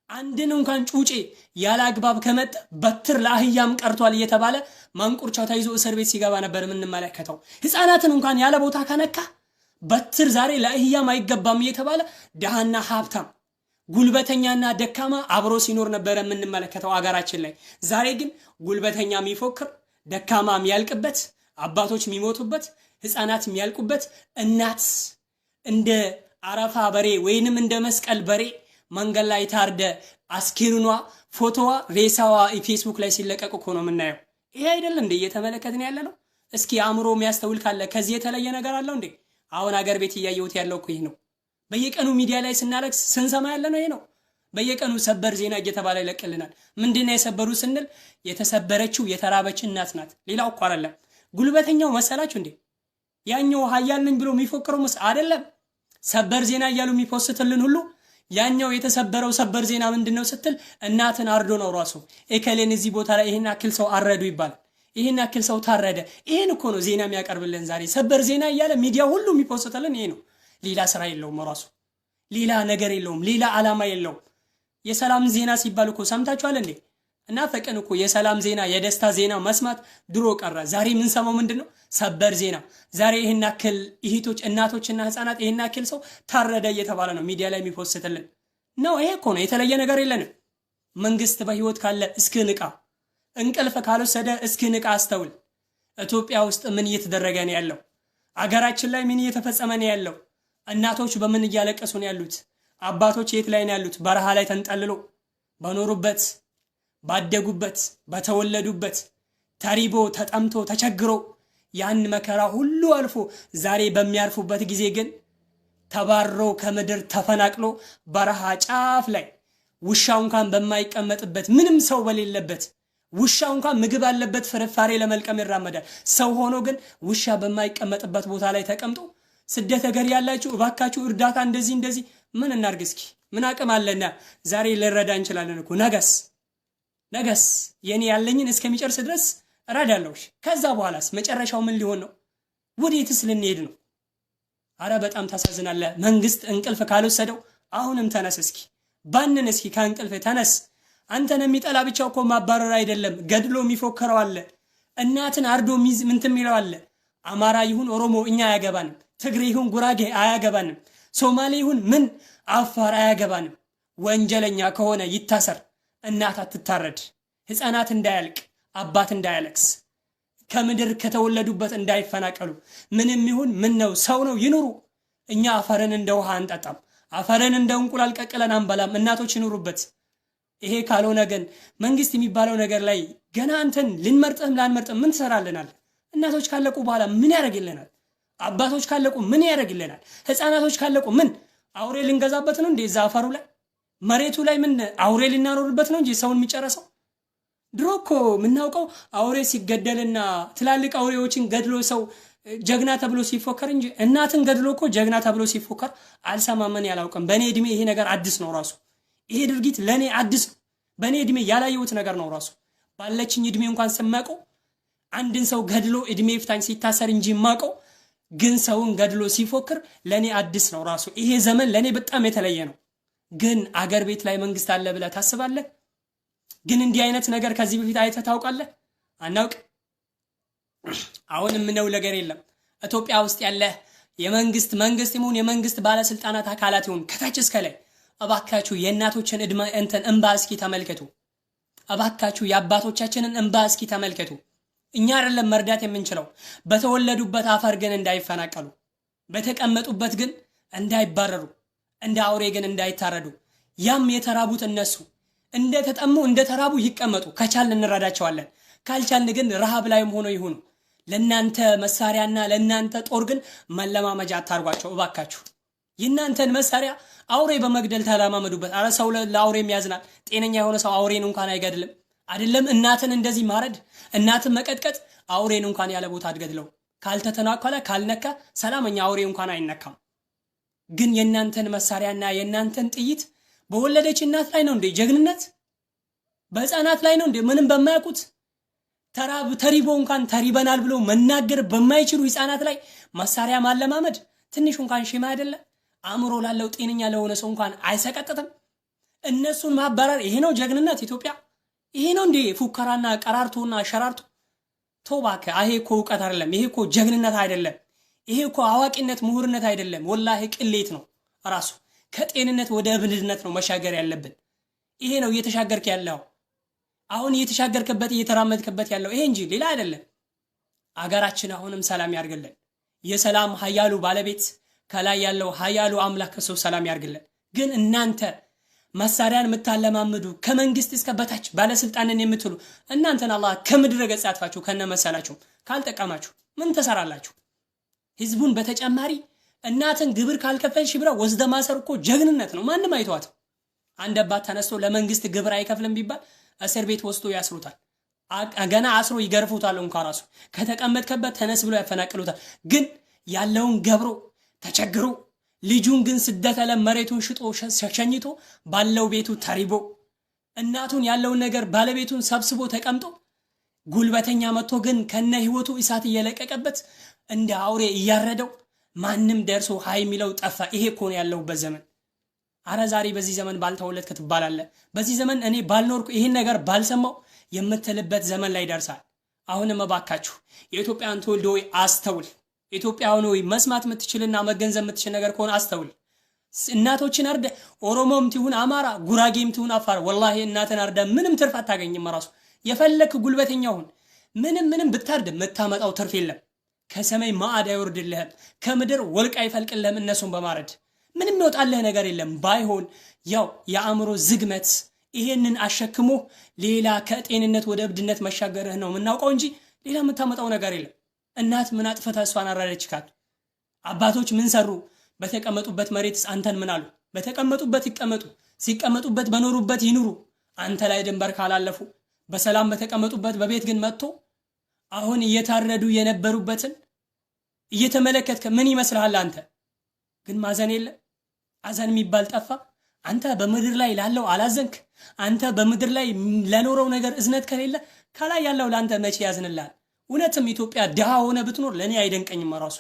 A: አንድን እንኳን ጩጬ ያለ አግባብ ከመጣ በትር ለአህያም ቀርቷል እየተባለ ማንቁርቻው ተይዞ እስር ቤት ሲገባ ነበር የምንመለከተው። ህፃናትን እንኳን ያለ ቦታ ከነካ በትር ዛሬ ለአህያም አይገባም እየተባለ ደሃና ሀብታም ጉልበተኛና ደካማ አብሮ ሲኖር ነበር የምንመለከተው አገራችን ላይ። ዛሬ ግን ጉልበተኛ የሚፎክር ደካማ የሚያልቅበት፣ አባቶች የሚሞቱበት፣ ህፃናት የሚያልቁበት፣ እናት እንደ አረፋ በሬ ወይንም እንደ መስቀል በሬ መንገድ ላይ ታርደ አስኪሩኗ ፎቶዋ ሬሳዋ ፌስቡክ ላይ ሲለቀቅ እኮ ነው የምናየው። ይሄ አይደል እንዴ እየተመለከትን ያለ ነው? እስኪ አእምሮ የሚያስተውል ካለ ከዚህ የተለየ ነገር አለው እንዴ? አሁን አገር ቤት እያየሁት ያለው እኮ ይሄ ነው። በየቀኑ ሚዲያ ላይ ስናለቅስ ስንሰማ ያለ ነው ይሄ ነው። በየቀኑ ሰበር ዜና እየተባለ ይለቅልናል። ምንድነው የሰበሩ ስንል የተሰበረችው የተራበች እናት ናት። ሌላው እኮ አይደለም። ጉልበተኛው መሰላችሁ እንዴ? ያኛው ኃያል ነኝ ብሎ የሚፎክረው አይደለም። ሰበር ዜና እያሉ የሚፖስትልን ሁሉ ያኛው የተሰበረው ሰበር ዜና ምንድነው ስትል እናትን አርዶ ነው ራሱ እከሌን እዚህ ቦታ ላይ ይሄን አክል ሰው አረዱ ይባላል። ይሄን አክል ሰው ታረደ። ይሄን እኮ ነው ዜና የሚያቀርብልን ዛሬ ሰበር ዜና እያለ ሚዲያ ሁሉ የሚፖስትልን ይሄ ነው። ሌላ ስራ የለውም ራሱ፣ ሌላ ነገር የለውም፣ ሌላ ዓላማ የለውም። የሰላም ዜና ሲባል እኮ ሰምታችኋል እንዴ? እና ፈቀን እኮ የሰላም ዜና የደስታ ዜና መስማት ድሮ ቀረ። ዛሬ ምን ሰማው ምንድነው? ሰበር ዜና። ዛሬ ይሄን አክል እህቶች እናቶችና ህፃናት ይሄን አክል ሰው ታረደ እየተባለ ነው ሚዲያ ላይ የሚፖስትልን ነው። ይሄ እኮ ነው፣ የተለየ ነገር የለንም። መንግስት በህይወት ካለ እስኪ ንቃ፣ እንቅልፍ ካልወሰደ እስኪ ንቃ፣ አስተውል። ኢትዮጵያ ውስጥ ምን እየተደረገ ነው ያለው? አገራችን ላይ ምን እየተፈጸመ ነው ያለው? እናቶች በምን እያለቀሱ ነው ያሉት? አባቶች የት ላይ ነው ያሉት? በረሃ ላይ ተንጠልሎ በኖሩበት ባደጉበት በተወለዱበት ተሪቦ ተጠምቶ ተቸግሮ ያን መከራ ሁሉ አልፎ ዛሬ በሚያርፉበት ጊዜ ግን ተባሮ ከምድር ተፈናቅሎ በረሃ ጫፍ ላይ ውሻው እንኳን በማይቀመጥበት ምንም ሰው በሌለበት ውሻው እንኳን ምግብ አለበት ፍርፋሬ ለመልቀም ይራመዳል። ሰው ሆኖ ግን ውሻ በማይቀመጥበት ቦታ ላይ ተቀምጦ ስደት ሀገር ያላችሁ እባካችሁ እርዳታ እንደዚህ ምን እናርግ እስኪ? ምን አቅም አለና ዛሬ ልረዳ እንችላለን እኮ ነገስ የኔ ያለኝን እስከሚጨርስ ድረስ እረዳለሁ። ከዛ በኋላስ መጨረሻው ምን ሊሆን ነው? ወዴትስ ልንሄድ ነው? አረ በጣም ታሳዝናለህ። መንግስት እንቅልፍ ካልወሰደው አሁንም ተነስ እስኪ፣ ባንን እስኪ ከእንቅልፍ ተነስ። አንተን የሚጠላ ብቻ እኮ ማባረር አይደለም ገድሎ የሚፎከረው አለ። እናትን አርዶ ምንትን የሚለው አለ። አማራ ይሁን ኦሮሞ እኛ አያገባንም። ትግሬ ይሁን ጉራጌ አያገባንም። ሶማሌ ይሁን ምን አፋር አያገባንም። ወንጀለኛ ከሆነ ይታሰር። እናት አትታረድ። ህፃናት እንዳያልቅ፣ አባት እንዳያለቅስ፣ ከምድር ከተወለዱበት እንዳይፈናቀሉ። ምንም ይሁን ምን ነው ሰው ነው ይኑሩ። እኛ አፈርን እንደ ውሃ አንጠጣም። አፈርን እንደ እንቁላል ቀቅለን አንበላም። እናቶች ይኑሩበት። ይሄ ካልሆነ ግን መንግስት የሚባለው ነገር ላይ ገና አንተን ልንመርጥም ላንመርጥም ምን ትሰራልናል? እናቶች ካለቁ በኋላ ምን ያደርግልናል? አባቶች ካለቁ ምን ያደርግልናል? ህፃናቶች ካለቁ ምን አውሬ ልንገዛበት ነው እንዴ? እዛ አፈሩ ላይ መሬቱ ላይ ምን አውሬ ልናኖርበት ነው እንጂ ሰውን የሚጨረሰው? ድሮ እኮ የምናውቀው አውሬ ሲገደልና ትላልቅ አውሬዎችን ገድሎ ሰው ጀግና ተብሎ ሲፎከር እንጂ እናትን ገድሎ እኮ ጀግና ተብሎ ሲፎከር አልሰማመን ያላውቅም። በእኔ እድሜ ይሄ ነገር አዲስ ነው ራሱ። ይሄ ድርጊት ለኔ አዲስ ነው። በእኔ እድሜ ያላየሁት ነገር ነው ራሱ። ባለችኝ እድሜ እንኳን ስማቀው አንድን ሰው ገድሎ እድሜ ይፍታኝ ሲታሰር እንጂ ማቀው፣ ግን ሰውን ገድሎ ሲፎክር ለኔ አዲስ ነው ራሱ። ይሄ ዘመን ለኔ በጣም የተለየ ነው። ግን አገር ቤት ላይ መንግስት አለ ብለህ ታስባለህ? ግን እንዲህ አይነት ነገር ከዚህ በፊት አይተህ ታውቃለህ? አናውቅ። አሁን ምነው ነገር የለም። ኢትዮጵያ ውስጥ ያለ መንግስት ይሁን የመንግስት ባለስልጣናት አካላት ይሁን ከታች እስከ ላይ እባካችሁ የእናቶችን እንባ እስኪ ተመልከቱ። እባካችሁ የአባቶቻችንን እንባ እስኪ ተመልከቱ። እኛ አይደለም መርዳት የምንችለው፣ በተወለዱበት አፈር ግን እንዳይፈናቀሉ፣ በተቀመጡበት ግን እንዳይባረሩ፣ እንደ አውሬ ግን እንዳይታረዱ። ያም የተራቡት እነሱ እንደተጠሙ እንደተራቡ ይቀመጡ። ከቻልን እንረዳቸዋለን፣ ካልቻልን ግን ረሃብ ላይም ሆኖ ይሁኑ። ለናንተ መሳሪያና ለናንተ ጦር ግን መለማመጃ አታርጓቸው እባካችሁ። የናንተን መሳሪያ አውሬ በመግደል ተለማመዱበት። አረ ሰው ለአውሬም ያዝናል። ጤነኛ የሆነ ሰው አውሬን እንኳን አይገድልም። አይደለም እናትን እንደዚህ ማረድ፣ እናትን መቀጥቀጥ፣ አውሬን እንኳን ያለ ቦታ አትገድለው። ካልተተናከለ ካልነካ ሰላመኛ አውሬ እንኳን አይነካም። ግን የናንተን መሳሪያና የናንተን ጥይት በወለደች እናት ላይ ነው እንዴ ጀግንነት? በህፃናት ላይ ነው እንዴ? ምንም በማያውቁት ተሪቦ እንኳን ተሪበናል ብሎ መናገር በማይችሉ ህፃናት ላይ መሳሪያ ማለማመድ ትንሽ እንኳን ሺማ አይደለም? አእምሮ ላለው ጤነኛ ለሆነ ሰው እንኳን አይሰቀጥጥም? እነሱን ማባረር ይሄ ነው ጀግንነት? ኢትዮጵያ ይሄ ነው እንዴ ፉከራና ቀራርቶና ሸራርቶ? ቶባከ ይሄ እኮ እውቀት አይደለም። ይሄ እኮ ጀግንነት አይደለም። ይሄ እኮ አዋቂነት ምሁርነት አይደለም። ወላሂ ቅሌት ነው ራሱ። ከጤንነት ወደ እብድነት ነው መሻገር ያለብን። ይሄ ነው እየተሻገርክ ያለው አሁን እየተሻገርክበት እየተራመድክበት ያለው ይሄ እንጂ ሌላ አይደለም። አገራችን አሁንም ሰላም ያርግልን። የሰላም ኃያሉ ባለቤት ከላይ ያለው ኃያሉ አምላክ እሱ ሰላም ያርግልን። ግን እናንተ መሳሪያን የምታለማምዱ ከመንግስት እስከ በታች ባለስልጣንን የምትሉ እናንተን አላህ ከምድረ ገጽ ያጥፋችሁ ከነመሰላችሁ። ካልጠቀማችሁ ምን ተሰራላችሁ? ህዝቡን በተጨማሪ እናትን ግብር ካልከፈልሽ ብለው ወስደ ማሰር እኮ ጀግንነት ነው። ማንም አይተዋት። አንድ አባት ተነስቶ ለመንግስት ግብር አይከፍልም ቢባል እስር ቤት ወስዶ ያስሩታል። ገና አስሮ ይገርፉታል። እንኳን ራሱ ከተቀመጥከበት ተነስ ብሎ ያፈናቅሉታል። ግን ያለውን ገብሮ ተቸግሮ ልጁን ግን ስደት ዓለም መሬቱን ሽጦ ሸኝቶ ባለው ቤቱ ተሪቦ እናቱን ያለውን ነገር ባለቤቱን ሰብስቦ ተቀምጦ ጉልበተኛ መጥቶ ግን ከነ ህይወቱ እሳት እየለቀቀበት እንደ አውሬ እያረደው ማንም ደርሶ ሃይ የሚለው ጠፋ። ይሄ እኮ ነው ያለውበት ዘመን። አረ ዛሬ በዚህ ዘመን ባልተወለድክ ትባላለህ። በዚህ ዘመን እኔ ባልኖርኩ ይሄን ነገር ባልሰማው የምትልበት ዘመን ላይ ደርሳል። አሁንም እባካችሁ የኢትዮጵያን ትውልድ ሆይ አስተውል። ኢትዮጵያውን ሆይ መስማት የምትችልና መገንዘብ የምትችል ነገር ከሆነ አስተውል። እናቶችን አርደ ኦሮሞም ትሁን አማራ፣ ጉራጌም ትሁን አፋር፣ ወላሂ እናትን አርደ ምንም ትርፍ አታገኝም። ራሱ የፈለክ ጉልበተኛውን ምንም ብታርድ የምታመጣው ትርፍ የለም። ከሰማይ ማዕድ አይወርድልህም። ከምድር ወልቅ አይፈልቅልህም። እነሱን በማረድ ምንም ይወጣልህ ነገር የለም። ባይሆን ያው የአእምሮ ዝግመት ይሄንን አሸክሞ ሌላ ከጤንነት ወደ እብድነት መሻገርህ ነው የምናውቀው እንጂ ሌላ የምታመጣው ነገር የለም። እናት ምን አጥፍታ እሷን አራደች ካል? አባቶች ምን ሰሩ? በተቀመጡበት መሬትስ አንተን ምን አሉ? በተቀመጡበት ይቀመጡ፣ ሲቀመጡበት በኖሩበት ይኑሩ። አንተ ላይ ድንበር ካላለፉ በሰላም በተቀመጡበት በቤት ግን መጥቶ አሁን እየታረዱ የነበሩበትን እየተመለከትከ ምን ይመስልሃል? አንተ ግን ማዘን የለ። አዘን የሚባል ጠፋ። አንተ በምድር ላይ ላለው አላዘንክ። አንተ በምድር ላይ ለኖረው ነገር እዝነት ከሌለ ከላይ ያለው ለአንተ መቼ ያዝንልሃል? እውነትም ኢትዮጵያ ድሃ ሆነ ብትኖር ለኔ አይደንቀኝም። ራሱ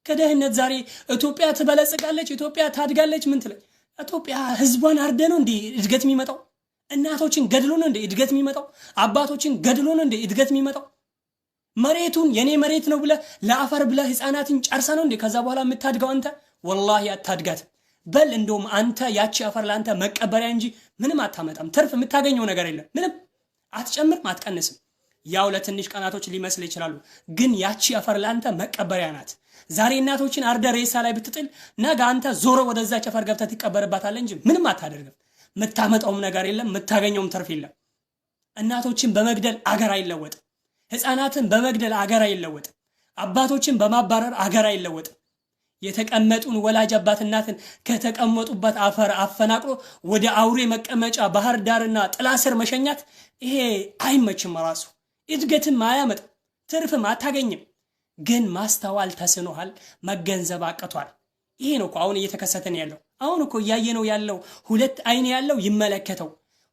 A: ከደህነት ዛሬ ኢትዮጵያ ትበለጽጋለች፣ ኢትዮጵያ ታድጋለች። ምን ትለ? ኢትዮጵያ ህዝቧን አርደ ነው እንዴ እድገት የሚመጣው? እናቶችን ገድሎ ነው እንዴ እድገት የሚመጣው? አባቶችን ገድሎ ነው እንዴ እድገት የሚመጣው? መሬቱን የኔ መሬት ነው ብለ ለአፈር ብለ ህፃናትን ጨርሰ ነው እንዴ ከዛ በኋላ የምታድገው? አንተ ወላሂ አታድጋት። በል እንደውም አንተ ያቺ አፈር ለአንተ መቀበሪያ እንጂ ምንም አታመጣም። ትርፍ የምታገኘው ነገር የለም። ምንም አትጨምርም አትቀንስም። ያው ለትንሽ ቀናቶች ሊመስል ይችላሉ፣ ግን ያቺ አፈር ለአንተ መቀበሪያ ናት። ዛሬ እናቶችን አርደ ሬሳ ላይ ብትጥል ነገ አንተ ዞሮ ወደዛች አፈር ገብተህ ትቀበርባታለህ እንጂ ምንም አታደርግም። የምታመጣውም ነገር የለም፣ የምታገኘውም ትርፍ የለም። እናቶችን በመግደል አገር አይለወጥም። ህፃናትን በመግደል አገር አይለወጥም። አባቶችን በማባረር አገር አይለወጥም። የተቀመጡን ወላጅ አባት እናትን ከተቀመጡበት አፈር አፈናቅሎ ወደ አውሬ መቀመጫ ባህር ዳርና ጥላ ስር መሸኛት ይሄ አይመችም። ራሱ እድገትም አያመጣም፣ ትርፍም አታገኝም። ግን ማስተዋል ተስኖሃል፣ መገንዘብ አቅቷል። ይሄ ነው እኮ አሁን እየተከሰተን ያለው። አሁን እኮ እያየነው ያለው ሁለት አይን ያለው ይመለከተው፣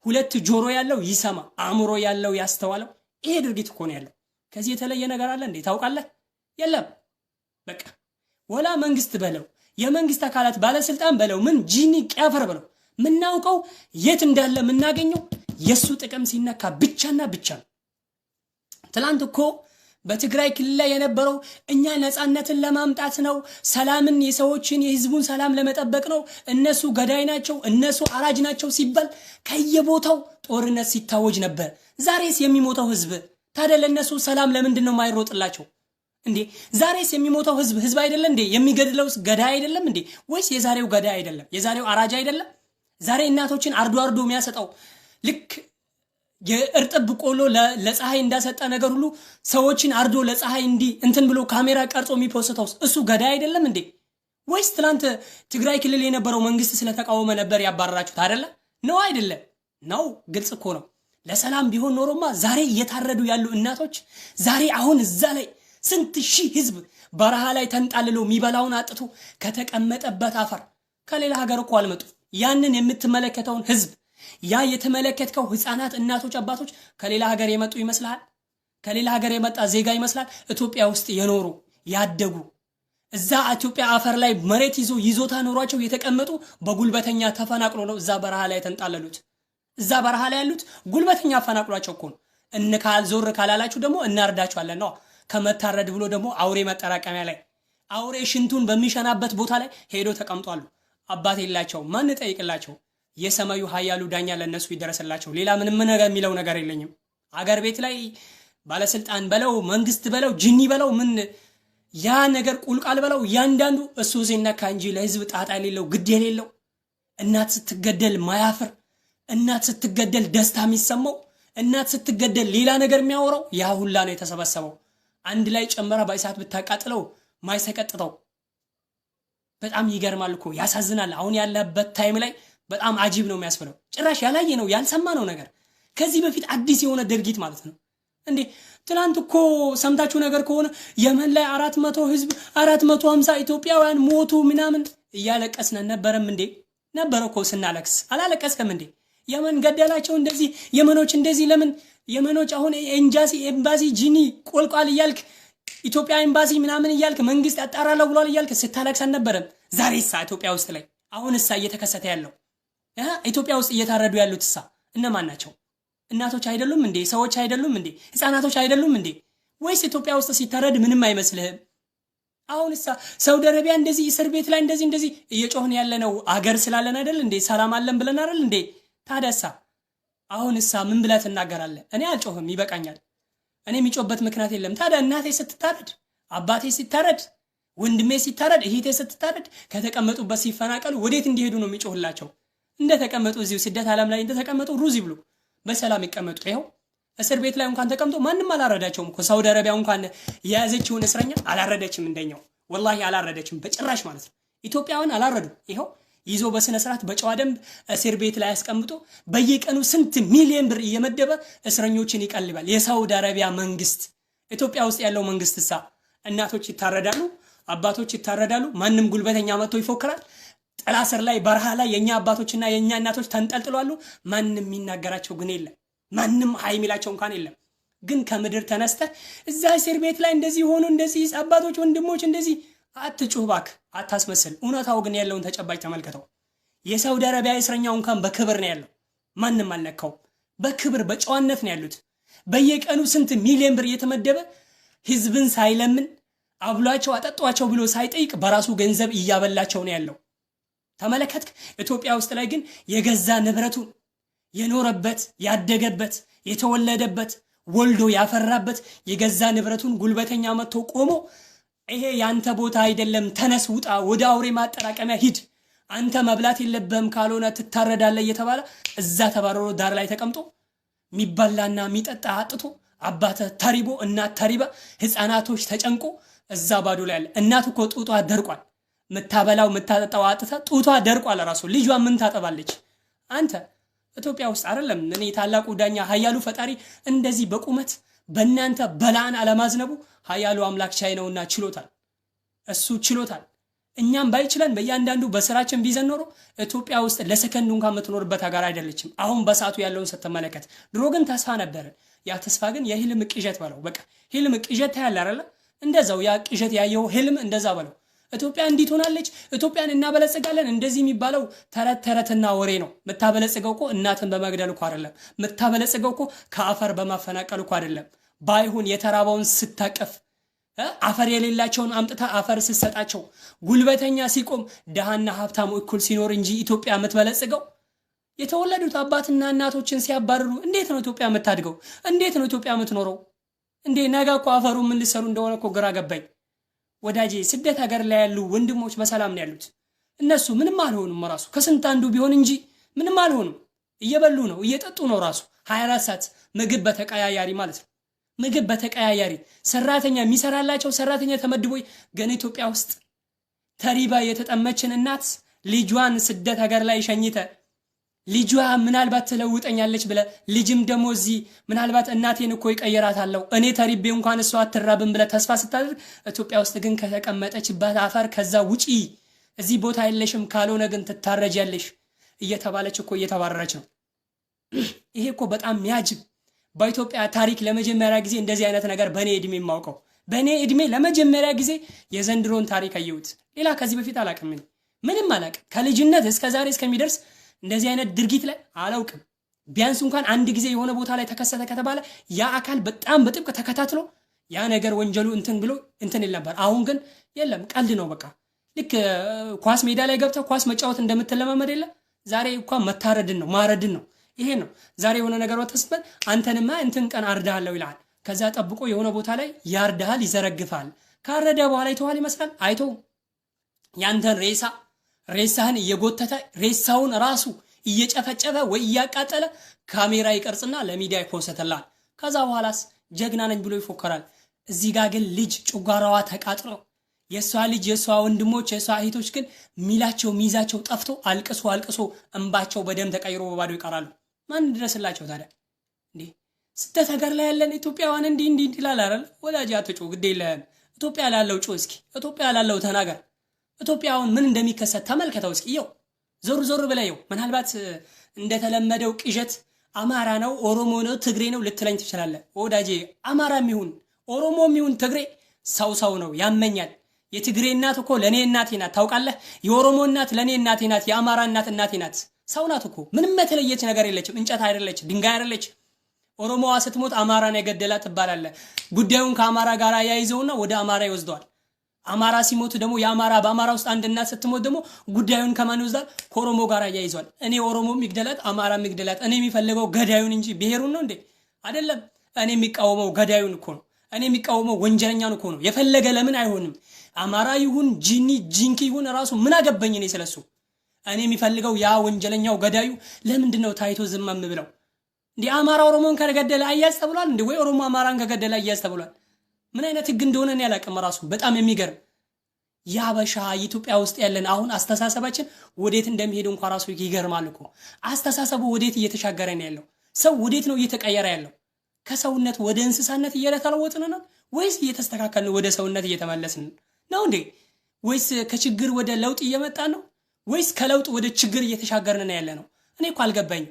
A: ሁለት ጆሮ ያለው ይሰማ፣ አእምሮ ያለው ያስተዋለው። ይሄ ድርጊት እኮ ነው ያለው። ከዚህ የተለየ ነገር አለ እንዴ? ታውቃለህ? የለም። በቃ ወላ መንግስት በለው የመንግስት አካላት ባለስልጣን በለው ምን ጂኒ ቂያፈር በለው ምናውቀው የት እንዳለ ምናገኘው የሱ ጥቅም ሲነካ ብቻና ብቻ ነው። ትላንት እኮ በትግራይ ክልል ላይ የነበረው እኛ ነፃነትን ለማምጣት ነው፣ ሰላምን የሰዎችን የህዝቡን ሰላም ለመጠበቅ ነው፣ እነሱ ገዳይ ናቸው፣ እነሱ አራጅ ናቸው ሲባል ከየቦታው ጦርነት ሲታወጅ ነበር። ዛሬስ የሚሞተው ህዝብ ታዲያ ለነሱ ሰላም ለምንድን ነው የማይሮጥላቸው እንዴ? ዛሬስ የሚሞተው ህዝብ አይደለም እንዴ? የሚገድለውስ ገዳይ አይደለም እንዴ? ወይስ የዛሬው ገዳይ አይደለም? የዛሬው አራጅ አይደለም? ዛሬ እናቶችን አርዶ የሚያሰጣው ልክ የእርጥብ ቆሎ ለፀሐይ እንዳሰጠ ነገር ሁሉ ሰዎችን አርዶ ለፀሐይ እንዲ እንትን ብሎ ካሜራ ቀርጾ የሚፖስተው እሱ ገዳይ አይደለም እንዴ? ወይስ ትላንት ትግራይ ክልል የነበረው መንግስት ስለተቃወመ ነበር ያባረራችሁት አይደለ? ነው አይደለም? ነው። ግልጽ እኮ ነው። ለሰላም ቢሆን ኖሮማ ዛሬ እየታረዱ ያሉ እናቶች ዛሬ አሁን እዛ ላይ ስንት ሺህ ህዝብ በረሃ ላይ ተንጣልሎ የሚበላውን አጥቶ ከተቀመጠበት አፈር ከሌላ ሀገር እኮ አልመጡ። ያንን የምትመለከተውን ህዝብ ያ የተመለከተው ህፃናት፣ እናቶች፣ አባቶች ከሌላ ሀገር የመጡ ይመስላል? ከሌላ ሀገር የመጣ ዜጋ ይመስላል? ኢትዮጵያ ውስጥ የኖሩ ያደጉ እዛ ኢትዮጵያ አፈር ላይ መሬት ይዞታ ኖሯቸው የተቀመጡ በጉልበተኛ ተፈናቅሎ ነው እዛ በረሃ ላይ ተንጣለሉት። እዛ በረሃ ላይ ያሉት ጉልበተኛ አፈናቅሏቸው እኮ ነው። ዞር ካላላችሁ ደግሞ እናርዳችኋለን ነው። ከመታረድ ብሎ ደግሞ አውሬ መጠራቀሚያ ላይ አውሬ ሽንቱን በሚሸናበት ቦታ ላይ ሄዶ ተቀምጧሉ። አባት የላቸው፣ ማን ጠይቅላቸው? የሰማዩ ኃያሉ ዳኛ ለነሱ ይደረስላቸው። ሌላ ምንም ነገር የሚለው ነገር የለኝም። አገር ቤት ላይ ባለስልጣን በለው መንግስት በለው ጅኒ በለው ምን ያ ነገር ቁልቃል በለው ያንዳንዱ እሱ ሲነካ እንጂ ለህዝብ ጣጣ የሌለው ግድ የሌለው እናት ስትገደል ማያፍር እናት ስትገደል ደስታ የሚሰማው እናት ስትገደል ሌላ ነገር የሚያወራው ያ ሁላ ነው የተሰበሰበው። አንድ ላይ ጨመራ በእሳት ብታቃጥለው ማይሰቀጥተው። በጣም ይገርማል እኮ ያሳዝናል። አሁን ያለበት ታይም ላይ በጣም አጂብ ነው የሚያስብለው። ጭራሽ ያላየ ነው ያልሰማ ነው ነገር ከዚህ በፊት አዲስ የሆነ ድርጊት ማለት ነው እንዴ። ትላንት እኮ ሰምታችሁ ነገር ከሆነ የመን ላይ 400 ህዝብ 450 ኢትዮጵያውያን ሞቱ ምናምን እያለቀስን ነበርም እንዴ? ነበር እኮ ስናለቅስ አላለቀስከም እንዴ? የመን ገደላቸው እንደዚህ የመኖች እንደዚህ ለምን የመኖች አሁን ኤምባሲ ጂኒ ቆልቋል እያልክ ኢትዮጵያ ኤምባሲ ምናምን እያልክ መንግስት ያጣራለው ብሏል እያልክ ስታለቅስ አልነበረም? ዛሬሳ ኢትዮጵያ ውስጥ ላይ አሁንሳ እየተከሰተ ያለው ኢትዮጵያ ውስጥ እየታረዱ ያሉትሳ እነማን ናቸው? እናቶች አይደሉም እንዴ? ሰዎች አይደሉም እንዴ? ህፃናቶች አይደሉም እንዴ? ወይስ ኢትዮጵያ ውስጥ ሲታረድ ምንም አይመስልህም? አሁንሳ ሳውዲ አረቢያ እንደዚህ እስር ቤት ላይ እንደዚህ እየጮህን ያለነው አገር ስላለን አይደል እንዴ? ሰላም አለን ብለን አይደል እንዴ? ታደሳ አሁንሳ ምን ብለህ ትናገራለህ? እኔ አልጮህም፣ ይበቃኛል። እኔ የሚጮህበት ምክንያት የለም። ታዲያ እናቴ ስትታረድ፣ አባቴ ሲታረድ፣ ወንድሜ ሲታረድ፣ እህቴ ስትታረድ ከተቀመጡበት ሲፈናቀሉ ወዴት እንዲሄዱ ነው የሚጮህላቸው? እንደተቀመጡ እዚሁ ስደት ዓለም ላይ እንደተቀመጡ ሩዝ ይብሉ፣ በሰላም ይቀመጡ። ይሄው እስር ቤት ላይ እንኳን ተቀምጦ ማንንም አላረዳቸውም እኮ። ሳውዲ አረቢያ እንኳን የያዘችውን እስረኛ አላረደችም፣ እንደኛው ወላሂ አላረደችም በጭራሽ ማለት ነው። ኢትዮጵያውያን አላረዱ። ይሄው ይዞ በስነ ስርዓት በጨዋ ደንብ እስር ቤት ላይ ያስቀምጦ በየቀኑ ስንት ሚሊዮን ብር እየመደበ እስረኞችን ይቀልባል የሳውዲ አረቢያ መንግስት። ኢትዮጵያ ውስጥ ያለው መንግስትሳ እናቶች ይታረዳሉ፣ አባቶች ይታረዳሉ። ማንም ጉልበተኛ መጥቶ ይፎክራል። ጥላ ስር ላይ በረሃ ላይ የኛ አባቶችና የኛ እናቶች ተንጠልጥሏሉ። ማንም የሚናገራቸው ግን የለም። ማንም ሃይሚላቸው እንኳን የለም። ግን ከምድር ተነስተ እዛ እስር ቤት ላይ እንደዚህ ሆኖ እንደዚህ አባቶች ወንድሞች እንደዚህ አትጩህ እባክህ፣ አታስመስል። እውነታው ግን ያለውን ተጨባጭ ተመልከተው። የሳውዲ አረቢያ እስረኛው እንኳን በክብር ነው ያለው። ማንም አልነካው። በክብር በጨዋነት ነው ያሉት። በየቀኑ ስንት ሚሊዮን ብር እየተመደበ ህዝብን ሳይለምን አብሏቸው አጠጧቸው ብሎ ሳይጠይቅ በራሱ ገንዘብ እያበላቸው ነው ያለው። ተመለከትክ? ኢትዮጵያ ውስጥ ላይ ግን የገዛ ንብረቱን የኖረበት ያደገበት የተወለደበት ወልዶ ያፈራበት የገዛ ንብረቱን ጉልበተኛ መጥቶ ቆሞ ይሄ ያንተ ቦታ አይደለም፣ ተነስ ውጣ፣ ወደ አውሬ ማጠራቀሚያ ሂድ፣ አንተ መብላት የለብህም ካልሆነ ትታረዳለህ እየተባለ እዛ ተባረሮ ዳር ላይ ተቀምጦ የሚበላና የሚጠጣ አጥቶ አባተ ተሪቦ እናት ተሪባ ህፃናቶች ተጨንቆ እዛ ባዶ ላይ ያለ እናት እኮ ጡቷ ደርቋል። ምታበላው ምታጠጣው አጥታ ጡቷ ደርቋል። ራሱ ልጇ ምን ታጠባለች? አንተ ኢትዮጵያ ውስጥ አይደለም እኔ ታላቁ ዳኛ ኃያሉ ፈጣሪ እንደዚህ በቁመት በእናንተ በላን አለማዝነቡ ኃያሉ አምላክ ቻይ ነውና ችሎታል። እሱ ችሎታል። እኛም ባይችለን በእያንዳንዱ በስራችን ቢዘን ኖሮ ኢትዮጵያ ውስጥ ለሰከንድ እንኳን የምትኖርበት ሀገር አይደለችም። አሁን በሳቱ ያለውን ስትመለከት ድሮ ግን ተስፋ ነበር። ያ ተስፋ ግን የህልም ቅዠት በለው። በቃ ህልም ቅዠት ታያለ አይደል? እንደዛው ያ ቅዠት ያየው ህልም እንደዛ በለው። ኢትዮጵያ እንዲህ ትሆናለች፣ ኢትዮጵያን እናበለጽጋለን እንደዚህ የሚባለው ተረትና ወሬ ነው። መታበለጽገው እኮ እናትን በመግደል እኮ አይደለም። መታበለጽገው እኮ ከአፈር በማፈናቀል እኮ አይደለም። ባይሆን የተራባውን ስታቀፍ አፈር የሌላቸውን አምጥታ አፈር ስትሰጣቸው ጉልበተኛ ሲቆም ደሃና ሀብታሙ እኩል ሲኖር እንጂ ኢትዮጵያ የምትበለጽገው የተወለዱት አባትና እናቶችን ሲያባርሩ እንዴት ነው ኢትዮጵያ የምታድገው? እንዴት ነው ኢትዮጵያ የምትኖረው? እንዴ ነገ እኮ አፈሩ ምን ሊሰሩ እንደሆነ እኮ ግራ ገባኝ። ወዳጄ ስደት ሀገር ላይ ያሉ ወንድሞች በሰላም ነው ያሉት። እነሱ ምንም አልሆኑም። ራሱ ከስንት አንዱ ቢሆን እንጂ ምንም አልሆኑም። እየበሉ ነው እየጠጡ ነው። ራሱ 24 ሰዓት ምግብ በተቀያያሪ ማለት ነው። ምግብ በተቀያያሪ ሰራተኛ የሚሰራላቸው ሰራተኛ ተመድቦ ግን ኢትዮጵያ ውስጥ ተሪባ የተጠመችን እናት ልጇን ስደት ሀገር ላይ ሸኝተ ልጇ ምናልባት ትለውጠኛለች ብለ ልጅም ደግሞ እዚህ ምናልባት እናቴን እኮ ይቀየራታለሁ እኔ ተሪቤ እንኳን እሷ አትራብም ብለ ተስፋ ስታደርግ ኢትዮጵያ ውስጥ ግን ከተቀመጠችበት አፈር ከዛ ውጪ እዚህ ቦታ የለሽም ካልሆነ ግን ትታረጃለሽ እየተባለች እኮ እየተባረረች ነው። ይሄ እኮ በጣም የሚያጅብ በኢትዮጵያ ታሪክ ለመጀመሪያ ጊዜ እንደዚህ አይነት ነገር በኔ እድሜ የማውቀው በኔ እድሜ ለመጀመሪያ ጊዜ የዘንድሮን ታሪክ አየሁት። ሌላ ከዚህ በፊት አላውቅም፣ ምንም አላውቅም። ከልጅነት እስከ ዛሬ እስከሚደርስ እንደዚህ አይነት ድርጊት ላይ አላውቅም። ቢያንስ እንኳን አንድ ጊዜ የሆነ ቦታ ላይ ተከሰተ ከተባለ ያ አካል በጣም በጥብቅ ተከታትሎ ያ ነገር ወንጀሉ እንትን ብሎ እንትን ይል ነበር። አሁን ግን የለም፣ ቀልድ ነው በቃ። ልክ ኳስ ሜዳ ላይ ገብተህ ኳስ መጫወት እንደምትለማመድ የለ ዛሬ እንኳን መታረድን ነው ማረድን ነው። ይሄ ነው ዛሬ የሆነ ነገር ወተስበት አንተንማ እንትን ቀን አርዳሃለሁ ይላል። ከዛ ጠብቆ የሆነ ቦታ ላይ ያርዳሃል፣ ይዘረግፋል። ካረደ በኋላ ይተዋል ይመስላል። አይቶ ያንተን ሬሳህን እየጎተተ ሬሳውን ራሱ እየጨፈጨፈ ወይ እያቃጠለ ካሜራ ይቀርጽና ለሚዲያ ይፖስተላል። ከዛ በኋላስ ጀግና ነኝ ብሎ ይፎከራል። እዚህ ጋር ግን ልጅ ጭጓራዋ ተቃጥሎ የሷ ልጅ የሷ ወንድሞች የሷ እህቶች ግን ሚዛቸው ጠፍቶ አልቅሶ እንባቸው በደም ተቀይሮ በባዶ ይቀራሉ። ማን ድረስላቸው ታዲያ? እንዴ ስደት ሀገር ላይ ያለን ኢትዮጵያውያን እንዲህ ይላል አይደል? ወላጅ አትጩ ግድ የለህም። ኢትዮጵያ ላለው ጩ እስኪ፣ ኢትዮጵያ ላለው ተናገር። ኢትዮጵያውን ምን እንደሚከሰት ተመልከተው እስኪ። ይው ዞር ብለየው። ምናልባት እንደተለመደው ቅዠት አማራ ነው ኦሮሞ ነው ትግሬ ነው ልትለኝ ትችላለህ። ወዳጄ አማራም ይሁን ኦሮሞም ይሁን ትግሬ ሰው ነው፣ ያመኛል። የትግሬ እናት እኮ ለኔ እናቴ ናት ታውቃለህ። የኦሮሞ እናት ለኔ እናቴ ናት። የአማራ እናቴ ናት። ሰው ናት እኮ ምንም የተለየች ነገር የለችም። እንጨት አይደለች፣ ድንጋይ አይደለች። ኦሮሞዋ ስትሞት አማራን የገደላት ትባላለህ። ጉዳዩን ከአማራ ጋር ያይዘውና ወደ አማራ ይወስደዋል። አማራ ሲሞት ደግሞ በአማራ ውስጥ አንድ እናት ስትሞት ደግሞ ጉዳዩን ከማን ይወስዳል? ከኦሮሞ ጋር ያይዘዋል። እኔ ኦሮሞም ይግደላት አማራም ይግደላት፣ እኔ የሚፈልገው ገዳዩን እንጂ ብሔሩን ነው እንዴ? አይደለም። እኔ የሚቃወመው ገዳዩን እኮ ነው። እኔ የሚቃወመው ወንጀለኛን እኮ ነው። የፈለገ ለምን አይሆንም? አማራ ይሁን ጂንኪ ይሁን ራሱ ምን አገባኝ እኔ ስለሱ። እኔ የሚፈልገው ያ ወንጀለኛው ገዳዩ ለምንድነው ታይቶ ዝም ብለው? እንዴ አማራ ኦሮሞን ከገደለ አያዝ ተብሏል እንዴ? ወይ ኦሮሞ አማራን ከገደለ አያዝ ተብሏል? ምን አይነት ህግ እንደሆነ እኔ አላውቅም። ራሱ በጣም የሚገርም ያበሻ ኢትዮጵያ ውስጥ ያለን አሁን አስተሳሰባችን ወዴት እንደሚሄድ እንኳን ራሱ ይገርማል እኮ። አስተሳሰቡ ወዴት እየተሻገረ ነው ያለው? ሰው ወዴት ነው እየተቀየረ ያለው? ከሰውነት ወደ እንስሳነት እየተለወጥን ነው ወይስ እየተስተካከልን ወደ ሰውነት እየተመለስን ነው እንዴ? ወይስ ከችግር ወደ ለውጥ እየመጣን ነው ወይስ ከለውጥ ወደ ችግር እየተሻገርን ነው ያለ ነው? እኔ እኮ አልገባኝም።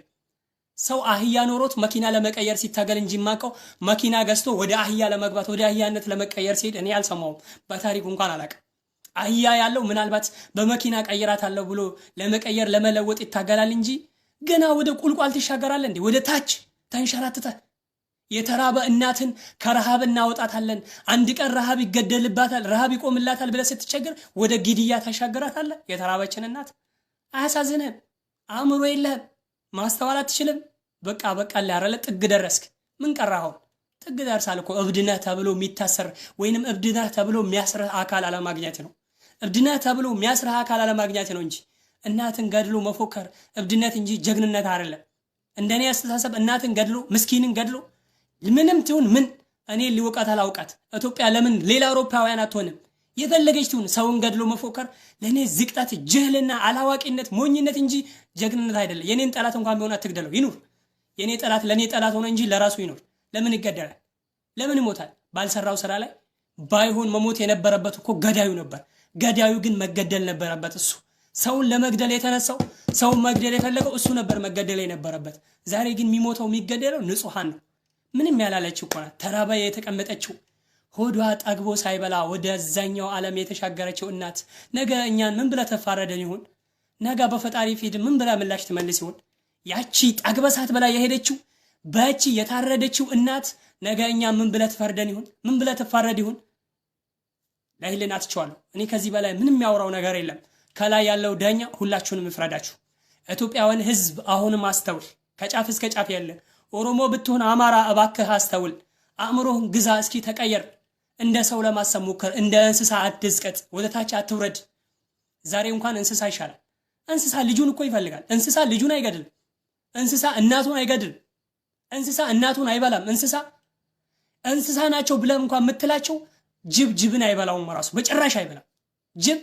A: ሰው አህያ ኖሮት መኪና ለመቀየር ሲታገል እንጂ ማቀው መኪና ገዝቶ ወደ አህያ ለመግባት ወደ አህያነት ለመቀየር ሲሄድ እኔ አልሰማውም። በታሪኩ እንኳን አላውቅም። አህያ ያለው ምናልባት በመኪና ቀይራታለሁ ብሎ ለመቀየር ለመለወጥ ይታገላል እንጂ ገና ወደ ቁልቋል ትሻገራለ እንዴ? ወደ ታች ተንሸራተተ የተራበ እናትን ከረሃብ እናወጣታለን፣ አንድ ቀን ረሃብ ይገደልባታል፣ ረሃብ ይቆምላታል ብለ ስትቸገር ወደ ግድያ ታሻገራታለ። የተራበችን እናት አያሳዝንህም? አእምሮ የለህም? ማስተዋል አትችልም? በቃ ለአረለ ጥግ ደረስክ። ምን ቀራኸው? ጥግ ደርሳል እኮ። እብድነህ ተብሎ የሚታሰር ወይንም እብድነህ ተብሎ የሚያስርህ አካል አለማግኘት ነው። እብድነህ ተብሎ የሚያስርህ አካል አለማግኘት ነው እንጂ እናትን ገድሎ መፎከር እብድነት እንጂ ጀግንነት አይደለም። እንደኔ አስተሳሰብ እናትን ገድሎ ምስኪንን ገድሎ ምንም ትሁን ምን እኔ ሊወቃት አላውቃት። ኢትዮጵያ ለምን ሌላ አውሮፓውያን አትሆንም? የፈለገች ትሁን ሰውን ገድሎ መፎከር ለኔ ዝቅጣት፣ ጅህልና፣ አላዋቂነት፣ ሞኝነት እንጂ ጀግንነት አይደለም። የኔን ጠላት እንኳን ቢሆን አትግደለው፣ ይኑር። የኔ ጠላት ለኔ ጠላት ሆነ እንጂ ለራሱ ይኑር። ለምን ይገደላል? ለምን ይሞታል? ባልሰራው ስራ ላይ ባይሆን መሞት የነበረበት እኮ ገዳዩ ነበር። ገዳዩ ግን መገደል ነበረበት። እሱ ሰውን ለመግደል የተነሳው ሰውን መግደል የፈለገው እሱ ነበር መገደል የነበረበት። ዛሬ ግን የሚሞተው የሚገደለው ንጹሃን ነው። ምንም ያላለችው እኮ ናት ተራባ የተቀመጠችው ሆዷ ጠግቦ ሳይበላ ወደ አዛኛው ዓለም የተሻገረችው እናት ነገ እኛን ምን ብለ ተፋረደን ይሆን? ነገ በፈጣሪ ፊት ምን ብላ ምላሽ ትመልስ ይሆን? ያቺ ጠግበሳት በላይ የሄደችው በእቺ የታረደችው እናት ነገ እኛ ምን ብለ ተፈርደን ይሆን? ምን ብለ ተፋረድ ይሆን? ለህልና አትቻለሁ። እኔ ከዚህ በላይ ምንም ያወራው ነገር የለም። ከላይ ያለው ዳኛ ሁላችሁንም ይፍረዳችሁ። ኢትዮጵያውያን ህዝብ አሁንም አስተውል። ከጫፍ እስከ ጫፍ ያለ ኦሮሞ ብትሆን አማራ እባክህ አስተውል። አእምሮህን ግዛ እስኪ ተቀየር። እንደ ሰው ለማሰብ ሞክር። እንደ እንስሳ አትዝቀጥ፣ ወደታች አትውረድ። ዛሬ እንኳን እንስሳ ይሻላል። እንስሳ ልጁን እኮ ይፈልጋል። እንስሳ ልጁን አይገድልም። እንስሳ እናቱን አይገድልም። እንስሳ እናቱን አይበላም። እንስሳ ናቸው ብለህ እንኳን የምትላቸው ጅብን አይበላውም ራሱ በጭራሽ አይበላም። ጅብ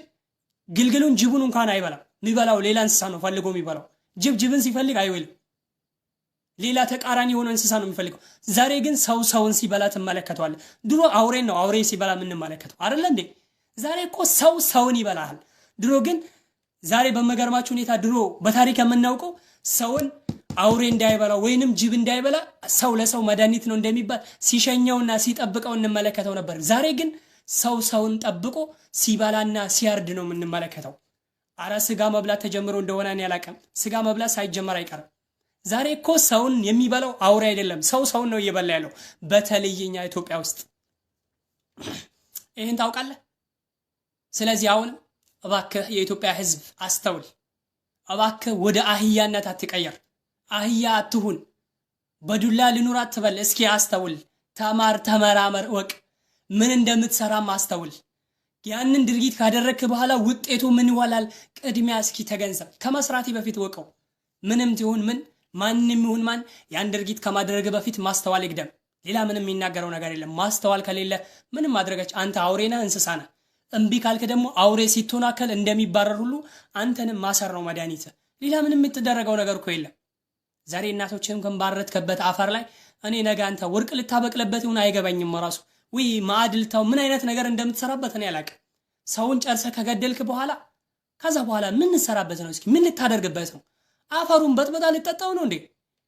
A: ግልግሉን ጅቡን እንኳን አይበላም። የሚበላው ሌላ እንስሳ ነው ፈልጎ የሚበላው። ጅብን ሲፈልግ አይወልም። ሌላ ተቃራኒ የሆነ እንስሳ ነው የሚፈልገው። ዛሬ ግን ሰውን ሲበላ ትመለከተዋለህ። ድሮ አውሬ ሲበላ የምንመለከተው አይደል እንዴ? ዛሬ እኮ ሰውን ይበላል። ድሮ ግን ዛሬ በመገርማችሁ ሁኔታ ድሮ በታሪክ የምናውቀው ሰውን አውሬ እንዳይበላው ወይንም ጅብ እንዳይበላ ሰው ለሰው መድኃኒት ነው እንደሚባል ሲሸኘውና ሲጠብቀው እንመለከተው ነበር። ዛሬ ግን ሰውን ጠብቆ ሲበላና ሲያርድ ነው የምንመለከተው። አረ ስጋ መብላት ተጀምሮ እንደሆነ እኔ አላውቅም። ስጋ መብላት ሳይጀመር አይቀርም። ዛሬ እኮ ሰውን የሚበላው አውሬ አይደለም፣ ሰውን ነው እየበላ ያለው። በተለይኛ ኢትዮጵያ ውስጥ ይሄን ታውቃለህ። ስለዚህ አሁን እባክህ የኢትዮጵያ ሕዝብ አስተውል። እባክህ ወደ አህያነት አትቀየር። አህያ አትሁን። በዱላ ልኑር አትበል። እስኪ አስተውል፣ ተማር፣ ተመራመር፣ ወቅ ምን እንደምትሰራም አስተውል። ያንን ድርጊት ካደረግክ በኋላ ውጤቱ ምን ይሆናል ቅድሚያ እስኪ ተገንዘብ። ከመስራቴ በፊት ወቀው። ምንም ትሁን ምን ማንም ይሁን ማን ያን ድርጊት ከማድረግ በፊት ማስተዋል ይቅደም። ሌላ ምንም የሚናገረው ነገር የለም። ማስተዋል ከሌለ ምንም ማድረጋች አንተ አውሬ ነህ፣ እንስሳ ነህ። እምቢ ካልክ ደግሞ አውሬ ሲቶናከል እንደሚባረር ሁሉ አንተንም ማሰር ነው መድኃኒት። ሌላ ምንም የምትደረገው ነገር እኮ የለም። ዛሬ እናቶችን ባረድክበት አፈር ላይ እኔ ነገ አንተ ወርቅ ልታበቅለበት ይሁን አይገባኝም። ራሱ ወይ ማዕድልታው ምን አይነት ነገር እንደምትሰራበት እኔ አላውቅም። ሰውን ጨርሰህ ከገደልክ በኋላ ከዛ በኋላ ምን እንሰራበት ነው? እስኪ ምን ልታደርግበት ነው? አፈሩን በጥበጣ ልትጠጣው ነው እንዴ?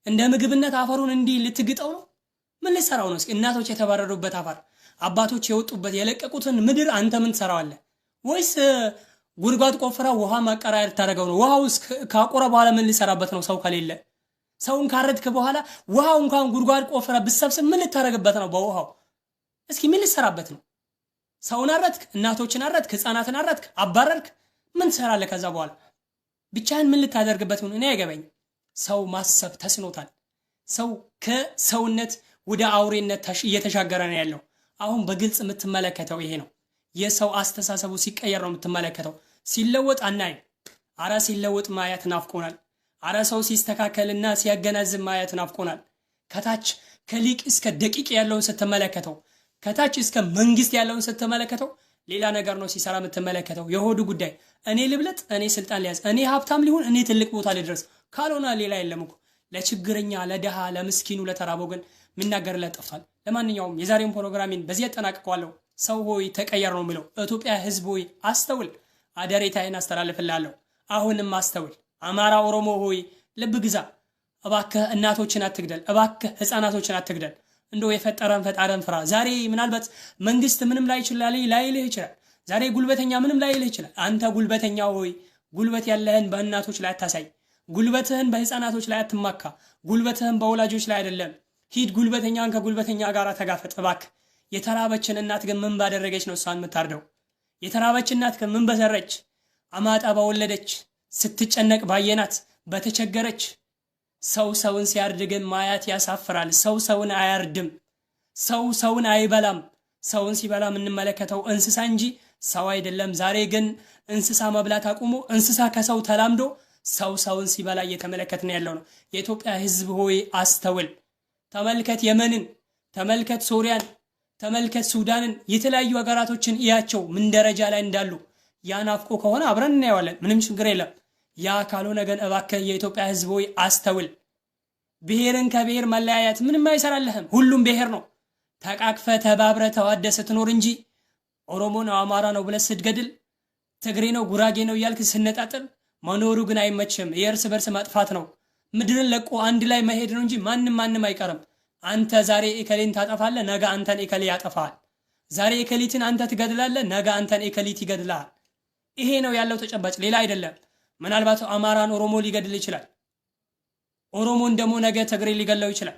A: እንደ ምግብነት አፈሩን እንዲህ ልትግጠው ነው? ምን ልትሰራው ነው? እስኪ እናቶች የተባረሩበት አፈር፣ አባቶች የወጡበት የለቀቁትን ምድር አንተ ምን ትሰራዋለህ? ወይስ ጉድጓድ ቆፍራ ውሃ ማቀራያ ልታደርገው ነው? ውሃው ካቆረ በኋላ ምን ልሰራበት ነው? ሰው ከሌለ ሰውን ካረድክ በኋላ ውሃው እንኳን ጉድጓድ ቆፍራ ብትሰብስብ ምን ልታደርግበት ነው? በውሃው እስኪ ምን ልትሰራበት ነው? ሰውን አረድክ፣ እናቶችን አረድክ፣ ህፃናትን አረድክ፣ አባረርክ። ምን ትሰራለህ ከዛ በኋላ? ብቻህን ምን ልታደርግበት ነው? እኔ አይገባኝ። ሰው ማሰብ ተስኖታል። ሰው ከሰውነት ወደ አውሬነት እየተሻገረ ነው ያለው። አሁን በግልጽ የምትመለከተው ይሄ ነው። የሰው አስተሳሰቡ ሲቀየር ነው የምትመለከተው። ሲለወጥ አናይም። አረ ሲለወጥ ማየት ናፍቆናል። አረ ሰው ሲስተካከልና ሲያገናዝብ ማየት ናፍቆናል። ከታች ከሊቅ እስከ ደቂቅ ያለውን ስትመለከተው፣ ከታች እስከ መንግስት ያለውን ስትመለከተው ሌላ ነገር ነው ሲሰራ የምትመለከተው። የሆዱ ጉዳይ፣ እኔ ልብለጥ፣ እኔ ስልጣን ሊያዝ፣ እኔ ሀብታም ሊሆን፣ እኔ ትልቅ ቦታ ልድረስ፣ ካልሆነ ሌላ የለም እኮ። ለችግረኛ፣ ለደሃ፣ ለምስኪኑ፣ ለተራበው ግን የሚናገርለት ጠፍቷል። ለማንኛውም የዛሬውን ፕሮግራሚን በዚህ አጠናቅቀዋለሁ። ሰው ሆይ ተቀየር ነው የሚለው። ኢትዮጵያ ህዝብ ሆይ አስተውል። አደሬታዬን አስተላልፍልሃለሁ። አሁንም አስተውል። አማራ፣ ኦሮሞ ሆይ ልብ ግዛ። እባክህ እናቶችን አትግደል። እባክህ ህፃናቶችን አትግደል። እንደው የፈጠረን ፈጣረን ፍራ። ዛሬ ምናልባት መንግስት ምንም ላይልህ ይችላል። ዛሬ ጉልበተኛ ምንም ላይልህ ይችላል። አንተ ጉልበተኛ ሆይ ጉልበት ያለህን በእናቶች ላይ አታሳይ። ጉልበትህን በህፃናቶች ላይ አትማካ። ጉልበትህን በወላጆች ላይ አይደለም። ሂድ ጉልበተኛን ከጉልበተኛ ጋር ተጋፈጥ እባክህ። የተራበችን እናት ግን ምን ባደረገች ነው እሷን የምታርደው? የተራበች እናት ግን ምን በሰረች? አማጣ በወለደች ስትጨነቅ ባየናት በተቸገረች። ሰውን ሲያርድ ግን ማየት ያሳፍራል። ሰውን አያርድም። ሰውን አይበላም። ሰውን ሲበላ የምንመለከተው እንስሳ እንጂ ሰው አይደለም። ዛሬ ግን እንስሳ መብላት አቁሞ እንስሳ ከሰው ተላምዶ ሰውን ሲበላ እየተመለከትን ያለው ነው። የኢትዮጵያ ህዝብ ሆይ አስተውል። ተመልከት የመንን፣ ተመልከት ሶሪያን፣ ተመልከት ሱዳንን፣ የተለያዩ ሀገራቶችን እያቸው ምን ደረጃ ላይ እንዳሉ። ያናፍቆ ከሆነ አብረን እናየዋለን፣ ምንም ችግር የለም። ያ ካልሆነ ግን እባክህ የኢትዮጵያ ህዝብ ሆይ አስተውል። ብሔርን ከብሔር መለያየት ምንም አይሰራልህም። ሁሉም ብሔር ነው። ተቃቅፈ ተባብረ ተዋደ ስትኖር እንጂ ኦሮሞ ነው አማራ ነው ብለህ ስትገድል፣ ትግሬ ነው ጉራጌ ነው እያልክ ስነጣጥል መኖሩ ግን አይመችም። የእርስ በርስ ማጥፋት ነው። ምድርን ለቆ አንድ ላይ መሄድ ነው እንጂ ማንም አይቀርም። አንተ ዛሬ ኤከሌን ታጠፋለህ፣ ነገ አንተን ኤከሌ ያጠፋል። ዛሬ ኤከሊትን አንተ ትገድላለህ፣ ነገ አንተን ኤከሊት ይገድላል። ይሄ ነው ያለው ተጨባጭ፣ ሌላ አይደለም። ምናልባት አማራን ኦሮሞ ሊገድል ይችላል። ኦሮሞን ደግሞ ነገ ትግሬ ሊገድለው ይችላል።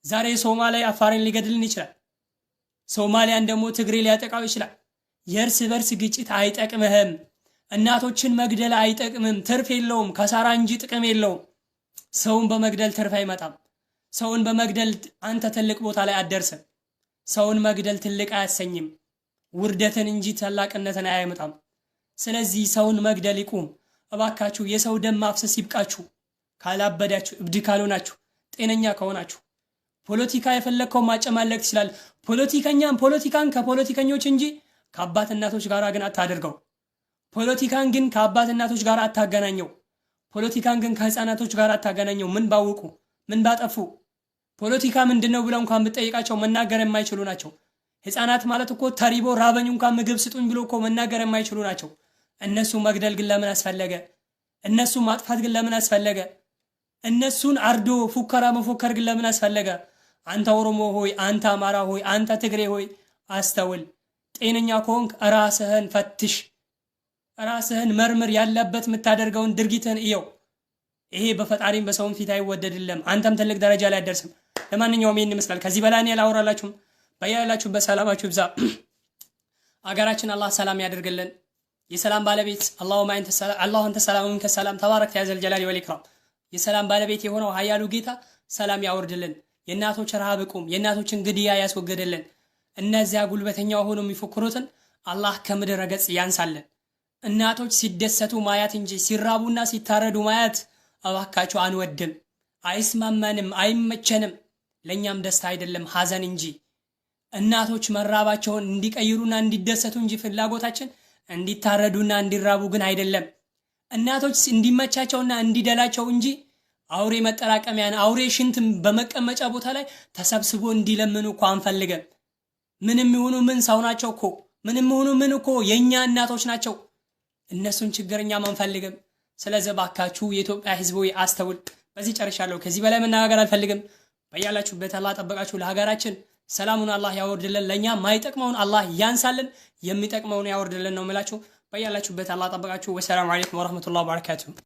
A: ዛሬ ሶማሌ አፋርን ሊገድልን ይችላል። ሶማሊያን ደግሞ ትግሬ ሊያጠቃው ይችላል። የእርስ በርስ ግጭት አይጠቅምህም። እናቶችን መግደል አይጠቅምም፣ ትርፍ የለውም፣ ከሳራ እንጂ ጥቅም የለውም። ሰውን በመግደል ትርፍ አይመጣም። ሰውን በመግደል አንተ ትልቅ ቦታ ላይ አትደርስም። ሰውን መግደል ትልቅ አያሰኝም፣ ውርደትን እንጂ ታላቅነትን አያመጣም። ስለዚህ ሰውን መግደል ይቁም እባካችሁ። የሰው ደም ማፍሰስ ይብቃችሁ። ካላበዳችሁ፣ እብድ ካልሆናችሁ፣ ጤነኛ ከሆናችሁ። ፖለቲካ የፈለከው ማጨማለቅ ይችላል። ፖለቲካን ከፖለቲከኞች እንጂ ከአባት እናቶች ጋር ግን አታደርገው። ፖለቲካን ግን ከአባት እናቶች ጋር አታገናኘው። ፖለቲካን ግን ከህፃናቶች ጋር አታገናኘው። ምን ባወቁ ምን ባጠፉ? ፖለቲካ ምንድነው ብለው እንኳን ብትጠይቃቸው መናገር የማይችሉ ናቸው። ህፃናት ማለት እኮ ተሪቦ ራበኝ እንኳን ምግብ ስጡኝ ብሎ እኮ መናገር የማይችሉ ናቸው። እነሱ መግደል ግን ለምን አስፈለገ? እነሱ ማጥፋት ግን ለምን አስፈለገ? እነሱን አርዶ ፉከራ መፎከር ግን ለምን አስፈለገ? አንተ ኦሮሞ ሆይ፣ አንተ አማራ ሆይ፣ አንተ ትግሬ ሆይ አስተውል። ጤነኛ ከሆንክ ራስህን ፈትሽ፣ ራስህን መርምር። ያለበት የምታደርገውን ድርጊትን እየው። ይሄ በፈጣሪም በሰውም ፊት አይወደድልም። አንተም ትልቅ ደረጃ ላይ አደርስም። ለማንኛውም ይሄን ይመስላል። ከዚህ በላይ እኔ ላወራላችሁም። በያላችሁበት ሰላማችሁ ይብዛ። አገራችን አላህ ሰላም ያደርግልን። የሰላም ባለቤት አላሁመ አንተ ሰላም ወሚንከ ሰላም ተባረክ ያ ዘል ጀላሊ ወል ኢክራም። የሰላም ባለቤት የሆነው ኃያሉ ጌታ ሰላም ያወርድልን። የእናቶች ረሃብ ቁም፣ የእናቶችን ግድያ ያስወገድልን። እነዚያ ጉልበተኛ ሆነው የሚፎክሩትን አላህ ከምድረ ገጽ ያንሳልን። እናቶች ሲደሰቱ ማያት እንጂ ሲራቡና ሲታረዱ ማያት እባካችሁ አንወድም፣ አይስማማንም፣ አይመቸንም። ለኛም ደስታ አይደለም ሐዘን እንጂ። እናቶች መራባቸውን እንዲቀይሩና እንዲደሰቱ እንጂ ፍላጎታችን እንዲታረዱና እንዲራቡ ግን አይደለም። እናቶች እንዲመቻቸውና እንዲደላቸው እንጂ አውሬ መጠራቀሚያን አውሬ ሽንት በመቀመጫ ቦታ ላይ ተሰብስቦ እንዲለምኑ እኮ አንፈልገም። ምንም ይሁኑ ምን ሰው ናቸው እኮ፣ ምንም ይሁኑ ምን እኮ የኛ እናቶች ናቸው። እነሱን ችግርኛም አንፈልግም። ስለዚህ ባካችሁ የኢትዮጵያ ሕዝብ ሆይ አስተውል። በዚህ ጨርሻለሁ። ከዚህ በላይ መናገር አልፈልግም። በያላችሁበት አላህ ጠበቃችሁ። ለሀገራችን ሰላሙን አላህ ያወርድልን። ለኛ ማይጠቅመውን አላህ ያንሳልን፣ የሚጠቅመውን ያወርድልን ነው የምላችሁ። በያላችሁበት አላህ ጠበቃችሁ። ወሰላሙ አለይኩም ወራህመቱላሂ ወበረካቱሁ።